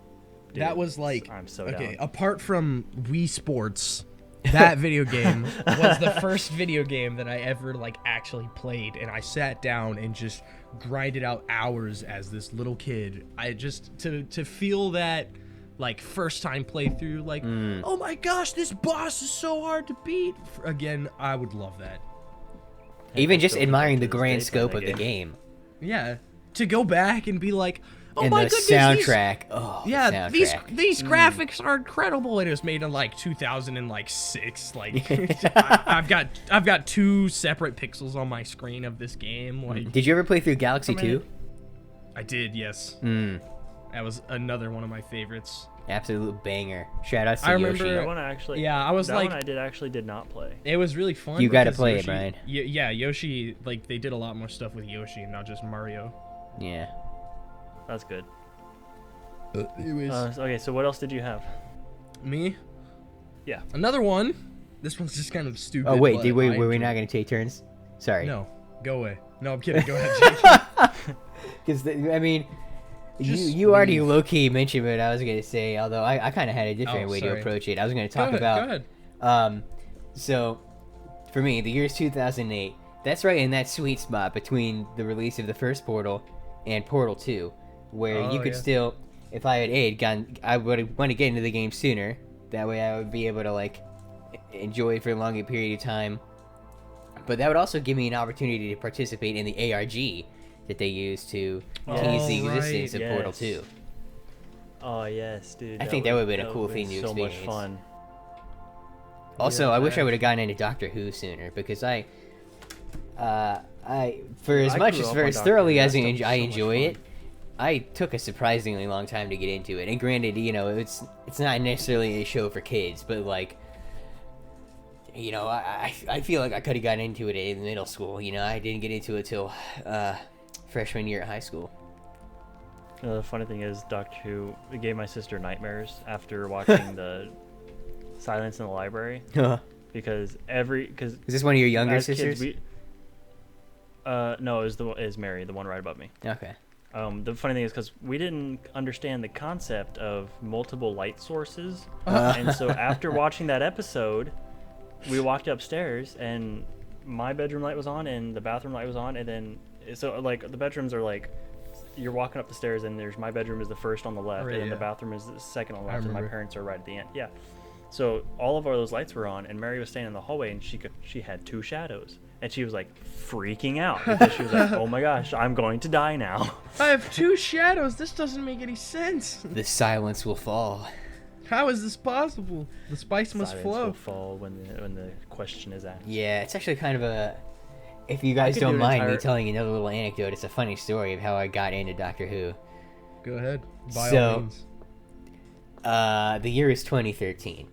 Dude, that was like, I'm so okay, down. apart from Wii Sports, that video game was the first video game that I ever like actually played, and I sat down and just grinded out hours as this little kid. I just to feel that like first time playthrough, like, oh my gosh, this boss is so hard to beat. Again, I would love that. even I just still think admiring to the this grand day scope play of the that game. Yeah, to go back and be like, oh And my the goodness, these- soundtrack. Oh, the yeah, soundtrack. these graphics are incredible. It was made in like 2006. Like, I've got two separate pixels on my screen of this game. Like, Did you ever play through Galaxy 2? I did, yes. That was another one of my favorites. Absolute banger. Shout out to I Yoshi. remember- That one I actually. Yeah, I was that like- one I did not play. It was really fun. You gotta because play it, Yoshi, Brian. Yeah, Yoshi. Like, they did a lot more stuff with Yoshi, not just Mario. Yeah. That's good. Anyways, Okay, so what else did you have? me. Yeah. Another one. This one's just kind of stupid. Oh wait, but were I we enjoyed not it. gonna take turns? Sorry. No, go away. No, I'm kidding. Go ahead, Jake. Because I mean, You already low-key mentioned what I was going to say, although I kind of had a different way to sorry. approach it. I was going to talk Go about... ahead. So, for me, the year is 2008. That's right in that sweet spot between the release of the first Portal and Portal 2, where you could still... If I had I would want to get into the game sooner. That way I would be able to, like, enjoy it for a longer period of time. But that would also give me an opportunity to participate in the ARG that they use to tease the existence of Portal 2. Oh, yes, dude. I think that would have been a cool thing to experience. So much fun. Also, I wish I would have gotten into Doctor Who sooner, because as thoroughly as I enjoy it, I took a surprisingly long time to get into it. And granted, you know, it's not necessarily a show for kids, but, like, you know, I feel like I could have gotten into it in middle school. You know, I didn't get into it till freshman year at high school. The funny thing is, Doctor Who, it gave my sister nightmares after watching the Silence in the Library. Because is this one of your younger sisters? Kids, no, it was Mary, the one right above me. Okay. The funny thing is, because we didn't understand the concept of multiple light sources, and so after watching that episode, we walked upstairs, and my bedroom light was on, and the bathroom light was on, and then so like the bedrooms are like, you're walking up the stairs, and there's my bedroom is the first on the left, and then the bathroom is the second on the left, and my parents are right at the end. Yeah. So all of those lights were on, and Mary was standing in the hallway, and she had two shadows. And she was, like, freaking out because she was like, oh, my gosh, I'm going to die now. I have two shadows. This doesn't make any sense. The silence will fall. How is this possible? The spice must flow. Silence will fall when the question is asked. Yeah, it's actually kind of a... If you guys don't mind me telling you another little anecdote, it's a funny story of how I got into Doctor Who. Go ahead. By all means. The year is 2013.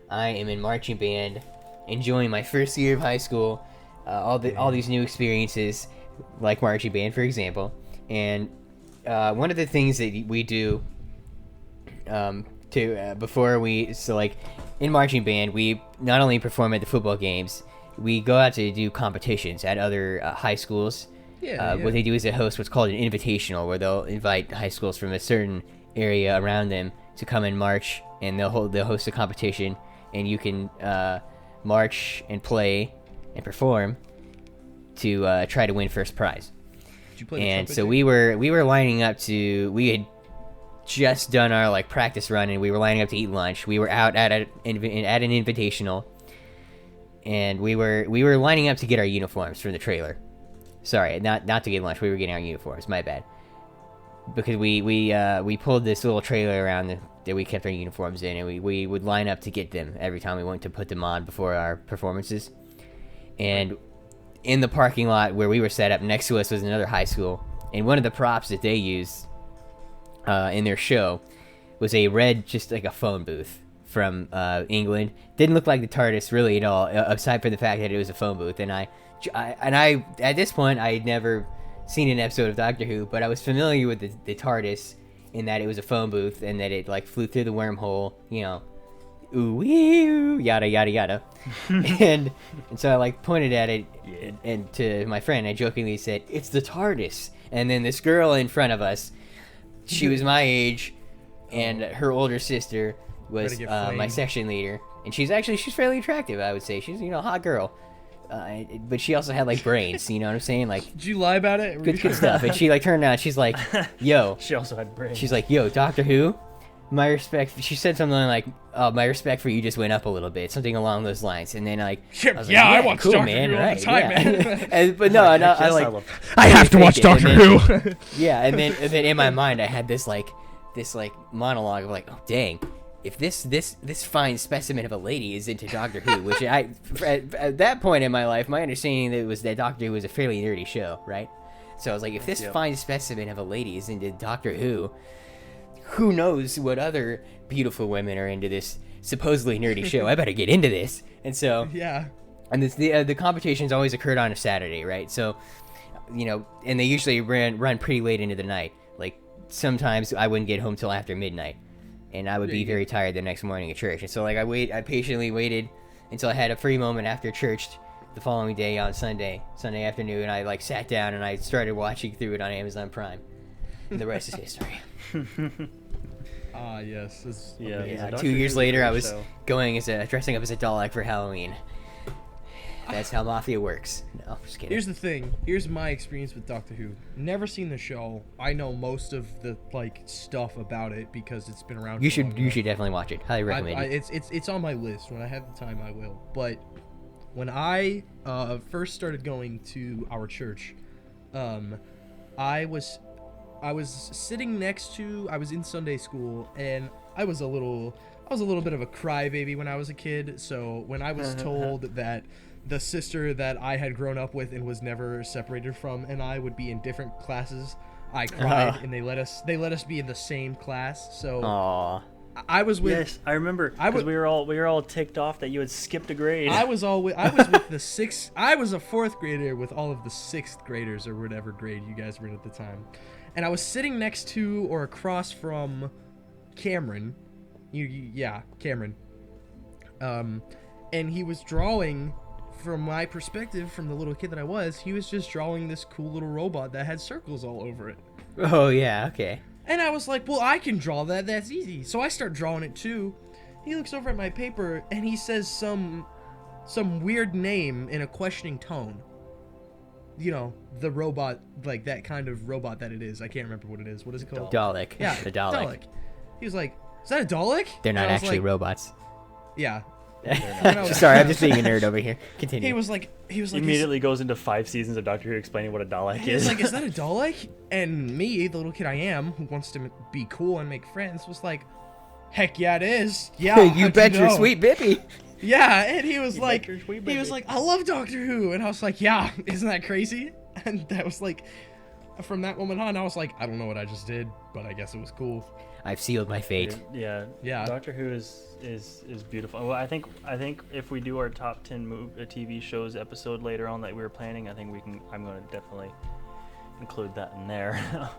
I am in marching band, enjoying my first year of high school. All these new experiences, like marching band, for example. And one of the things that we do in marching band, we not only perform at the football games, we go out to do competitions at other high schools. What they do is they host what's called an invitational, where they'll invite high schools from a certain area around them to come and march, and they'll host a competition, and you can march and play and perform to try to win first prize. Did you play and so we were lining up to, we had just done our like practice run, and we were lining up to eat lunch. We were out at an invitational, and we were lining up to get our uniforms from the trailer. Sorry, not to get lunch. We were getting our uniforms. My bad. Because we pulled this little trailer around that we kept our uniforms in, and we would line up to get them every time we went to put them on before our performances. And in the parking lot where we were set up, next to us was another high school, and one of the props that they used in their show was a red, just like a phone booth from England. Didn't look like the TARDIS really at all, aside from the fact that it was a phone booth. And I at this point I had never seen an episode of Doctor Who, but I was familiar with the TARDIS in that it was a phone booth and that it like flew through the wormhole, you know, ooh, yada yada yada. and so I like pointed at it and to my friend, I jokingly said, "It's the TARDIS." And then this girl in front of us, she was my age, and her older sister was my section leader, and she's fairly attractive, I would say. She's, you know, a hot girl. But she also had like brains, you know what I'm saying? Like, did you lie about it? Good stuff. And she like turned around, she's like, "Yo." She also had brains. She's like, "Yo, Doctor Who, my respect." She said something like, "Oh, my respect for you just went up a little bit," something along those lines. And then like, I was like, I watch cool, Doctor man, Who all right? the time, man. But no, I have to watch Doctor Who. Yeah, and then in my mind, I had this monologue of like, "Oh, dang. If this fine specimen of a lady is into Doctor Who," which at that point in my life, my understanding was that Doctor Who was a fairly nerdy show, right? So I was like, if this fine specimen of a lady is into Doctor who knows what other beautiful women are into this supposedly nerdy show? I better get into this. And so and the competitions always occurred on a Saturday, right? So, you know, and they usually run pretty late into the night. Like sometimes I wouldn't get home till after midnight. And I would be very tired the next morning at church. And so, like, I patiently waited until I had a free moment after church the following day on Sunday afternoon. I, like, sat down and I started watching through it on Amazon Prime. And the rest is history. Ah, yes. It's Yeah, amazing. yeah. Yeah, Doctor 2 years Who's a later, I great was show. dressing up as a Dalek for Halloween. That's how Mafia works. No, just kidding. Here's the thing. Here's my experience with Doctor Who. Never seen the show. I know most of the stuff about it because it's been around. You for should long you enough. should definitely watch it. Highly recommend it. It's on my list. When I have the time, I will. But when I first started going to our church, I was sitting next to. I was in Sunday school, and I was a little bit of a crybaby when I was a kid. So when I was told that the sister that I had grown up with and was never separated from and I would be in different classes, I cried, and they let us be in the same class. So Aww. I was with. Yes, I remember. Because we were all ticked off that you had skipped a grade. I was with the sixth. I was a fourth grader with all of the sixth graders or whatever grade you guys were in at the time, and I was sitting next to or across from Cameron. Cameron. And he was drawing. From my perspective, from the little kid that I was, he was just drawing this cool little robot that had circles all over it. Oh yeah, okay. And I was like, well, I can draw that. That's easy. So I start drawing it too. He looks over at my paper and he says some weird name in a questioning tone. You know, the robot, like that kind of robot that it is. I can't remember what it is. What is it called? Dalek. Yeah, The Dalek. He was like, is that a Dalek? They're not And I was actually like, robots. Yeah. Sorry, I'm just being a nerd over here. Continue. He was like, Immediately goes into 5 seasons of Doctor Who explaining what a Dalek He was is. like, is that a Dalek? And me, the little kid I am, who wants to be cool and make friends, was like, heck yeah, it is. Yeah, you how'd bet your know? sweet bippy. Yeah, and he was You like, bet your sweet he was baby. like, I love Doctor Who, and I was like, yeah, isn't that crazy? And that was like, from that moment on, I was like, I don't know what I just did, but I guess it was cool. I've sealed my fate. Yeah. Yeah. Doctor Who is beautiful. Well, I think if we do our top 10 TV shows episode later on that we were planning, I think I'm going to definitely include that in there.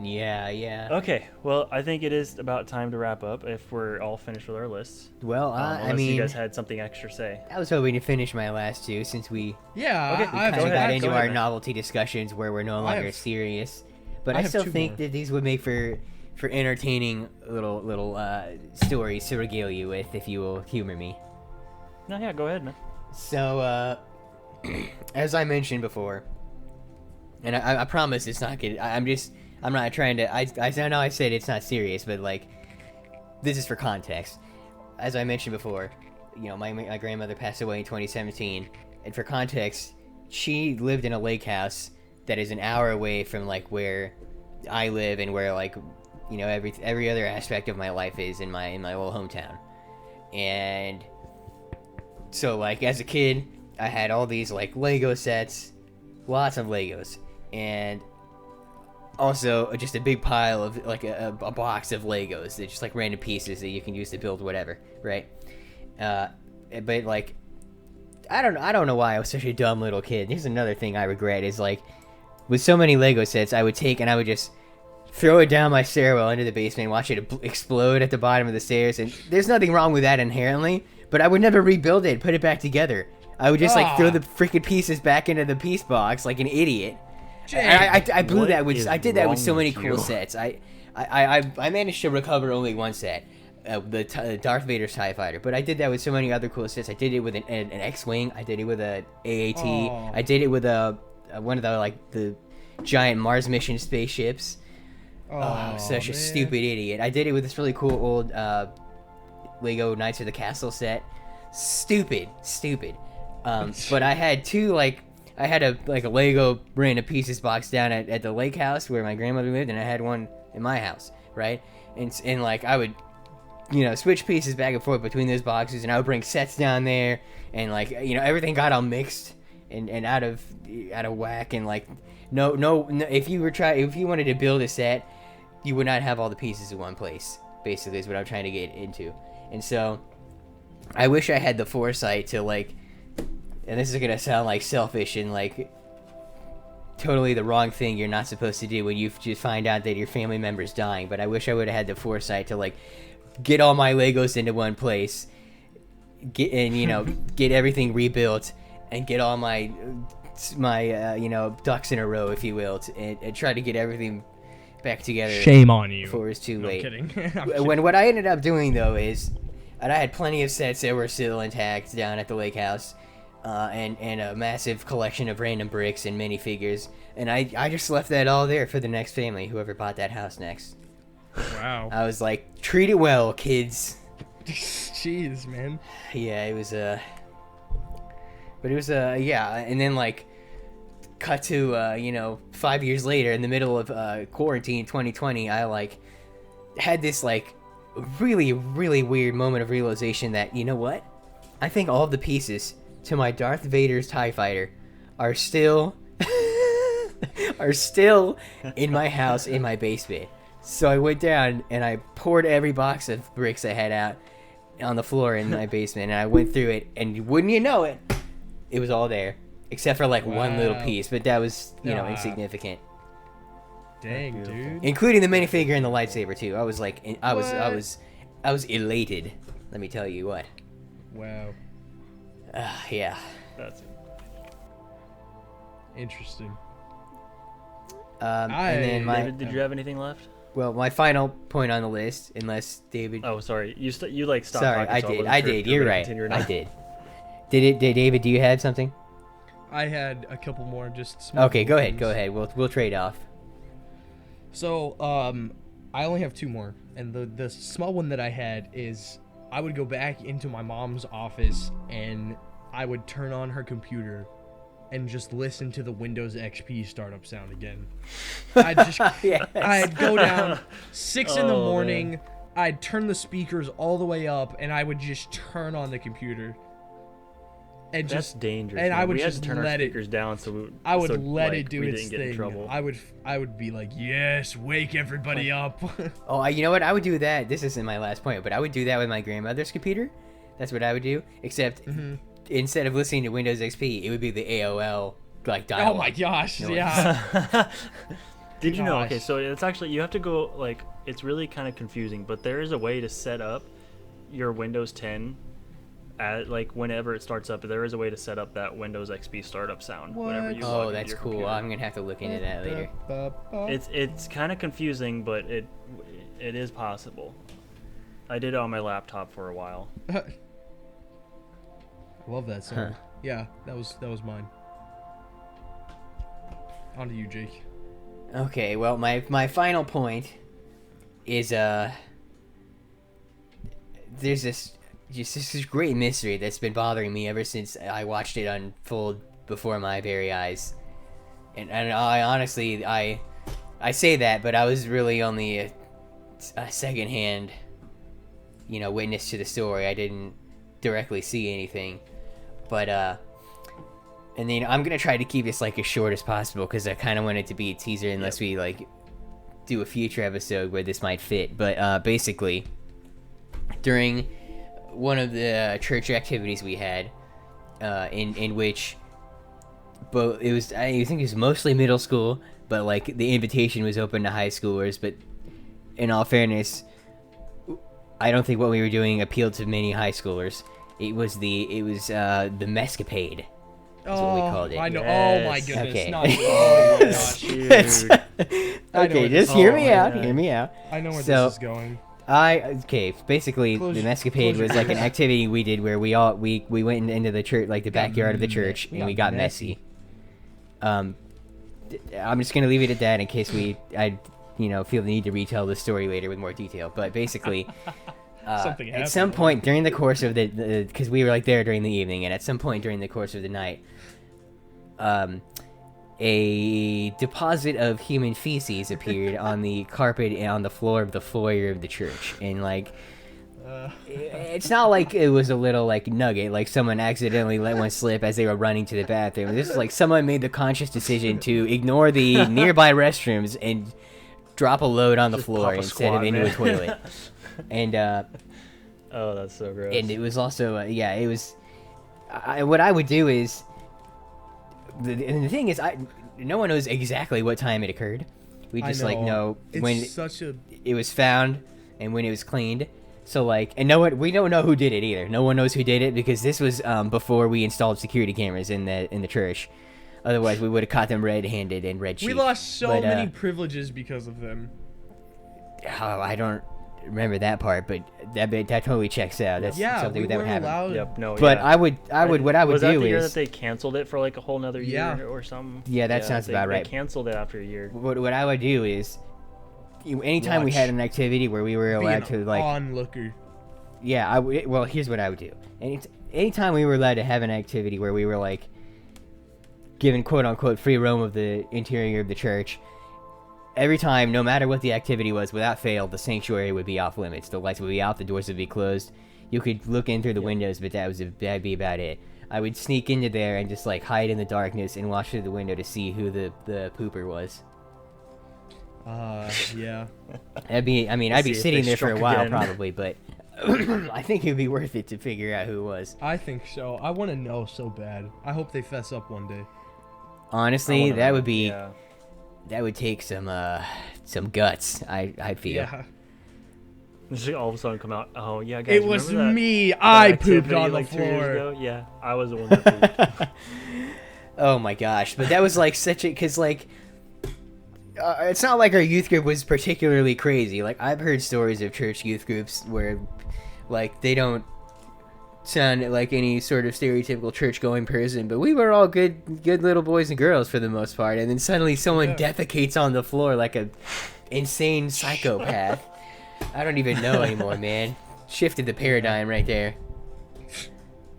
Yeah. Okay. Well, I think it is about time to wrap up if we're all finished with our lists. Well, I Unless mean, you guys had something extra to say. I was hoping to finish my last two since we Yeah, Okay, I kind have of go got ahead. into Go our ahead, man. novelty discussions where we're no I longer have- serious. But I I have still two think more. that these would make for entertaining little stories to regale you with, if you will humor me. No, yeah, go ahead, man. So, as I mentioned before, and I promise it's not good. I'm not trying to. I know I said it's not serious, but like, this is for context. As I mentioned before, you know, my grandmother passed away in 2017, and for context, she lived in a lake house that is an hour away from like where I live and where like, you know, every other aspect of my life is in my little hometown, and so like as a kid, I had all these like Lego sets, lots of Legos, and also just a big pile of like a box of Legos. They're just like random pieces that you can use to build whatever, right? But like, I don't know why I was such a dumb little kid. Here's another thing I regret is like, with so many Lego sets, I would take and I would just throw it down my stairwell into the basement and watch it explode at the bottom of the stairs. And there's nothing wrong with that inherently, but I would never rebuild it, put it back together. I would just like throw the freaking pieces back into the piece box like an idiot. I blew What that with. is I did that with wrong so many with cool you? sets. I managed to recover only one set, the Darth Vader's TIE Fighter, but I did that with so many other cool sets. I did it with an X-wing. I did it with a AAT. Aw. I did it with one of the like the giant Mars mission spaceships. Oh, such a man. stupid idiot. I did it with this really cool old Lego Knights of the Castle set. Stupid. But I had two like. I had a Lego random pieces box down at the lake house where my grandmother lived, and I had one in my house, right? And like I would, you know, switch pieces back and forth between those boxes, and I would bring sets down there, and like, you know, everything got all mixed and out of whack, and like no if you wanted to build a set, you would not have all the pieces in one place. Basically, is what I'm trying to get into, and so I wish I had the foresight to like. And this is gonna sound like selfish and like totally the wrong thing you're not supposed to do when you just find out that your family member's dying. But I wish I would have had the foresight to like get all my Legos into one place, get everything rebuilt, and get all my you know, ducks in a row, if you will, and try to get everything back together. Shame on you. Before it was too No, late. I'm kidding. When what I ended up doing though is, and I had plenty of sets that were still intact down at the lake house, and a massive collection of random bricks and minifigures, and I just left that all there for the next family, whoever bought that house next. Wow. I was like, treat it well, kids. Jeez, man. Yeah, it was but it was yeah, and then like, cut to 5 years later, in the middle of quarantine 2020, I like had this like really weird moment of realization that, you know what, I think all of the pieces to my Darth Vader's TIE fighter are still in my house in my basement. So I went down and I poured every box of bricks I had out on the floor in my basement, and I went through it, and wouldn't you know it, it was all there, except for like one little piece, but that was insignificant. Dang, dude. Including the minifigure and the lightsaber too. I was like, I was elated. Let me tell you what. Wow. Yeah. That's Interesting. And then David, did you have anything left? Well, my final point on the list, unless David. Oh, sorry. You like stopped Sorry, talking. I did. You're right. I did. Did David? Do you have something? I had a couple more, just small Okay, go ahead. things. Go ahead. We'll trade off. So, I only have two more, and the small one that I had is I would go back into my mom's office and I would turn on her computer and just listen to the Windows XP startup sound again. Yes. I'd go down 6 in the Oh, morning. man. I'd turn the speakers all the way up, and I would just turn on the computer. And That's just dangerous. and man. I would we had just to turn our let it. speakers down so I would so, let like, it do we its didn't get thing. in trouble. I would be like, yes, wake everybody up. Oh, you know what? I would do that. This isn't my last point, but I would do that with my grandmother's computer. That's what I would do. Except instead of listening to Windows XP, it would be the AOL like dial. Oh my gosh, No, yeah. Did you know? Okay, Gosh. so it's actually you have to go like it's really kind of confusing, but there is a way to set up your Windows 10 at like whenever it starts up. There is a way to set up that Windows XP startup sound whenever you. What? log Oh, into that's your cool. computer. I'm gonna have to look into that later. It's kind of confusing, but it is possible. I did it on my laptop for a while. I love that song. Huh. Yeah, that was mine. On to you, Jake. Okay, well, my final point is there's this great mystery that's been bothering me ever since I watched it unfold before my very eyes, and I honestly I say that, but I was really only a secondhand, witness to the story. I didn't directly see anything, but and then I'm gonna try to keep this like as short as possible because I kind of want it to be a teaser, unless we like do a future episode where this might fit. But basically, during one of the church activities we had, in which both I think it was mostly middle school, but like the invitation was open to high schoolers. But in all fairness, I don't think what we were doing appealed to many high schoolers. It was the Mescapade. That's what we called it. I know. Yes. Oh my goodness. Okay. Not, oh my gosh. Dude. I know Okay, where just this- hear oh me my out. God. Hear me out. I know where So- this is going. Basically, Close- the Mescapade close your was like an eyes. activity we did where we went into the church, like the Got backyard of the me- church, we and we got got messy. messy. I'm just gonna leave it at that in case I feel the need to retell the story later with more detail. But basically, Something at happened. some point during the course of because we were like there during the evening, and at some point during the course of the night, a deposit of human feces appeared on the carpet and on the floor of the foyer of the church, and like. It's not like it was a little like nugget, like someone accidentally let one slip as they were running to the bathroom. This is like someone made the conscious decision to ignore the nearby restrooms and drop a load on the Just floor pop a instead of squat, into man. a toilet. And Oh, that's so gross. and it was also it was. What I would do is, and the thing is, no one knows exactly what time it occurred. We just like know It's when such a it was found and when it was cleaned. So like, and we don't know who did it either. No one knows who did it because this was before we installed security cameras in the church. Otherwise, we would have caught them red-handed and red cheeked. We lost so many privileges because of them. Oh, I don't remember that part, but that totally checks out. That's something we that would weren't happen. allowed. Yep. No. But yeah. I would what I would was that do the year is that they canceled it for like a whole nother year or something? Yeah, that sounds about right. They canceled it after a year. What I would do is, anytime we had an activity where we were allowed to like onlooker. Yeah, well, here's what I would do. Anytime we were allowed to have an activity where we were like given quote unquote free roam of the interior of the church, every time, no matter what the activity was, without fail, the sanctuary would be off limits. The lights would be out, the doors would be closed. You could look in through the windows, but that'd be about it. I would sneak into there and just like hide in the darkness and watch through the window to see who the pooper was. Yeah. I'd be sitting there for a while again. probably, but I think it'd be worth it to figure out who it was. I think so. I want to know so bad. I hope they fess up one day. Honestly, that would be that would take some guts. I feel. Yeah. Just all of a sudden come out. Oh yeah, guys. It was remember that- me. that I pooped activity, on the like 2 years floor. ago? Yeah, I was the one that pooped. Oh my gosh, but that was like such a because like. It's not like our youth group was particularly crazy. Like, I've heard stories of church youth groups where, like, they don't sound like any sort of stereotypical church-going person, but we were all good little boys and girls for the most part, and then suddenly someone defecates on the floor like a insane psychopath. I don't even know anymore, man. Shifted the paradigm right there.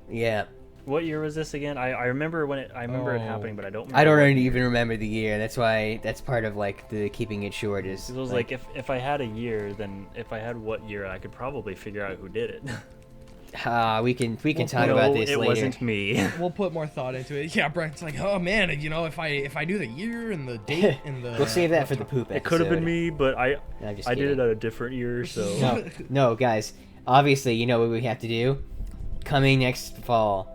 Yeah. What year was this again? I remember when it. I remember it happening, but I don't. I don't what even remember the year. That's why that's part of like the keeping it short is. It was like if I had a year, then if I had what year, I could probably figure out who did it. We can talk about this it later. wasn't me. We'll put more thought into it. Yeah, Brian's like, oh man, if I do the year and the date and the. We'll save that for the poop episode. It could have been me, but I did kidding. it at a different year. So No, guys. Obviously, you know what we have to do. Coming next fall,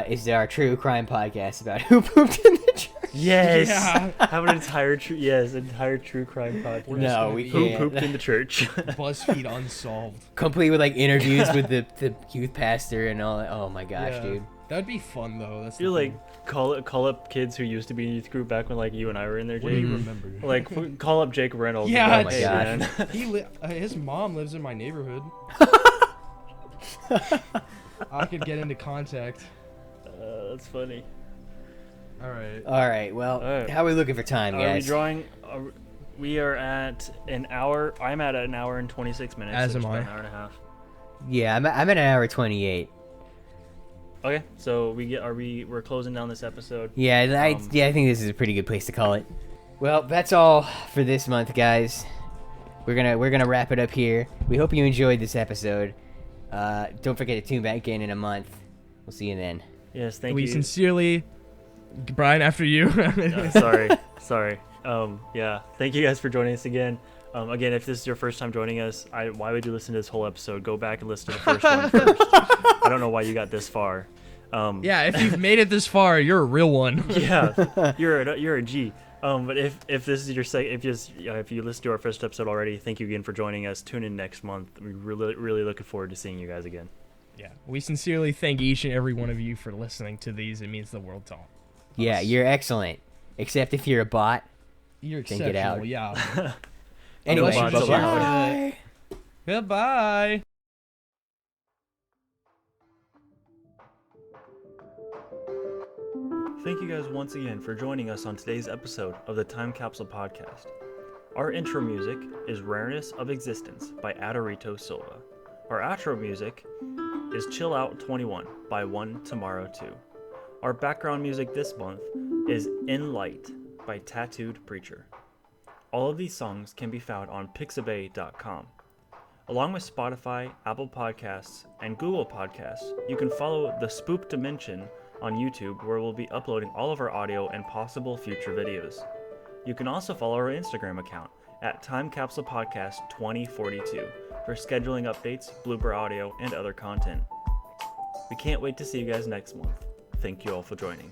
is our true crime podcast about who pooped in the church. yes, Yeah. have an entire true crime podcast. No, we Who can't. pooped in the church? BuzzFeed Unsolved. Complete with like interviews with the youth pastor and all that. Oh my gosh, Yeah. dude. That'd be fun though. That's You're the like thing. call up kids who used to be in youth group back when like you and I were in there. What do Jake. you remember? Like call up Jake Reynolds. Yeah, and be like, Oh my "Hey, gosh. man." his mom lives in my neighborhood. I could get into contact. That's funny. All right. All right. Well, All right. how are we looking for time, Are we guys? drawing? We are at an hour. I'm at an hour and 26 minutes. As so am just I. about an hour and a half. Yeah, I'm at an hour 28. Okay, so we're closing down this episode. Yeah, I think this is a pretty good place to call it. Well, that's all for this month, guys. We're gonna wrap it up here. We hope you enjoyed this episode. Don't forget to tune back in a month. We'll see you then. Yes, thank We you. sincerely, Brian, after you. Sorry. Yeah. Thank you guys for joining us again. Again, if this is your first time joining us, why would you listen to this whole episode? Go back and listen to the first one first. I don't know why you got this far. Yeah, if you've made it this far, you're a real one. Yeah, you're a G. But if this is your if you listened to our first episode already, thank you again for joining us. Tune in next month. We're really looking forward to seeing you guys again. Yeah, we sincerely thank each and every one of you for listening to these. It means the world to all. Yeah, you're excellent. Except if you're a bot. You're Then exceptional. get out. Yeah. Anyway, bots bye-bye. Goodbye. Thank you guys once again for joining us on today's episode of the Time Capsule Podcast. Our intro music is Rareness of Existence by Adorito Silva. Our outro music is Chill Out 21 by One Tomorrow 2. Our background music this month is In Light by Tattooed Preacher. All of these songs can be found on pixabay.com. Along with Spotify, Apple Podcasts, and Google Podcasts, you can follow The Spoop Dimension on YouTube, where we'll be uploading all of our audio and possible future videos. You can also follow our Instagram account at Time Capsule Podcast 2042 for scheduling updates, blooper audio, and other content. We can't wait to see you guys next month. Thank you all for joining.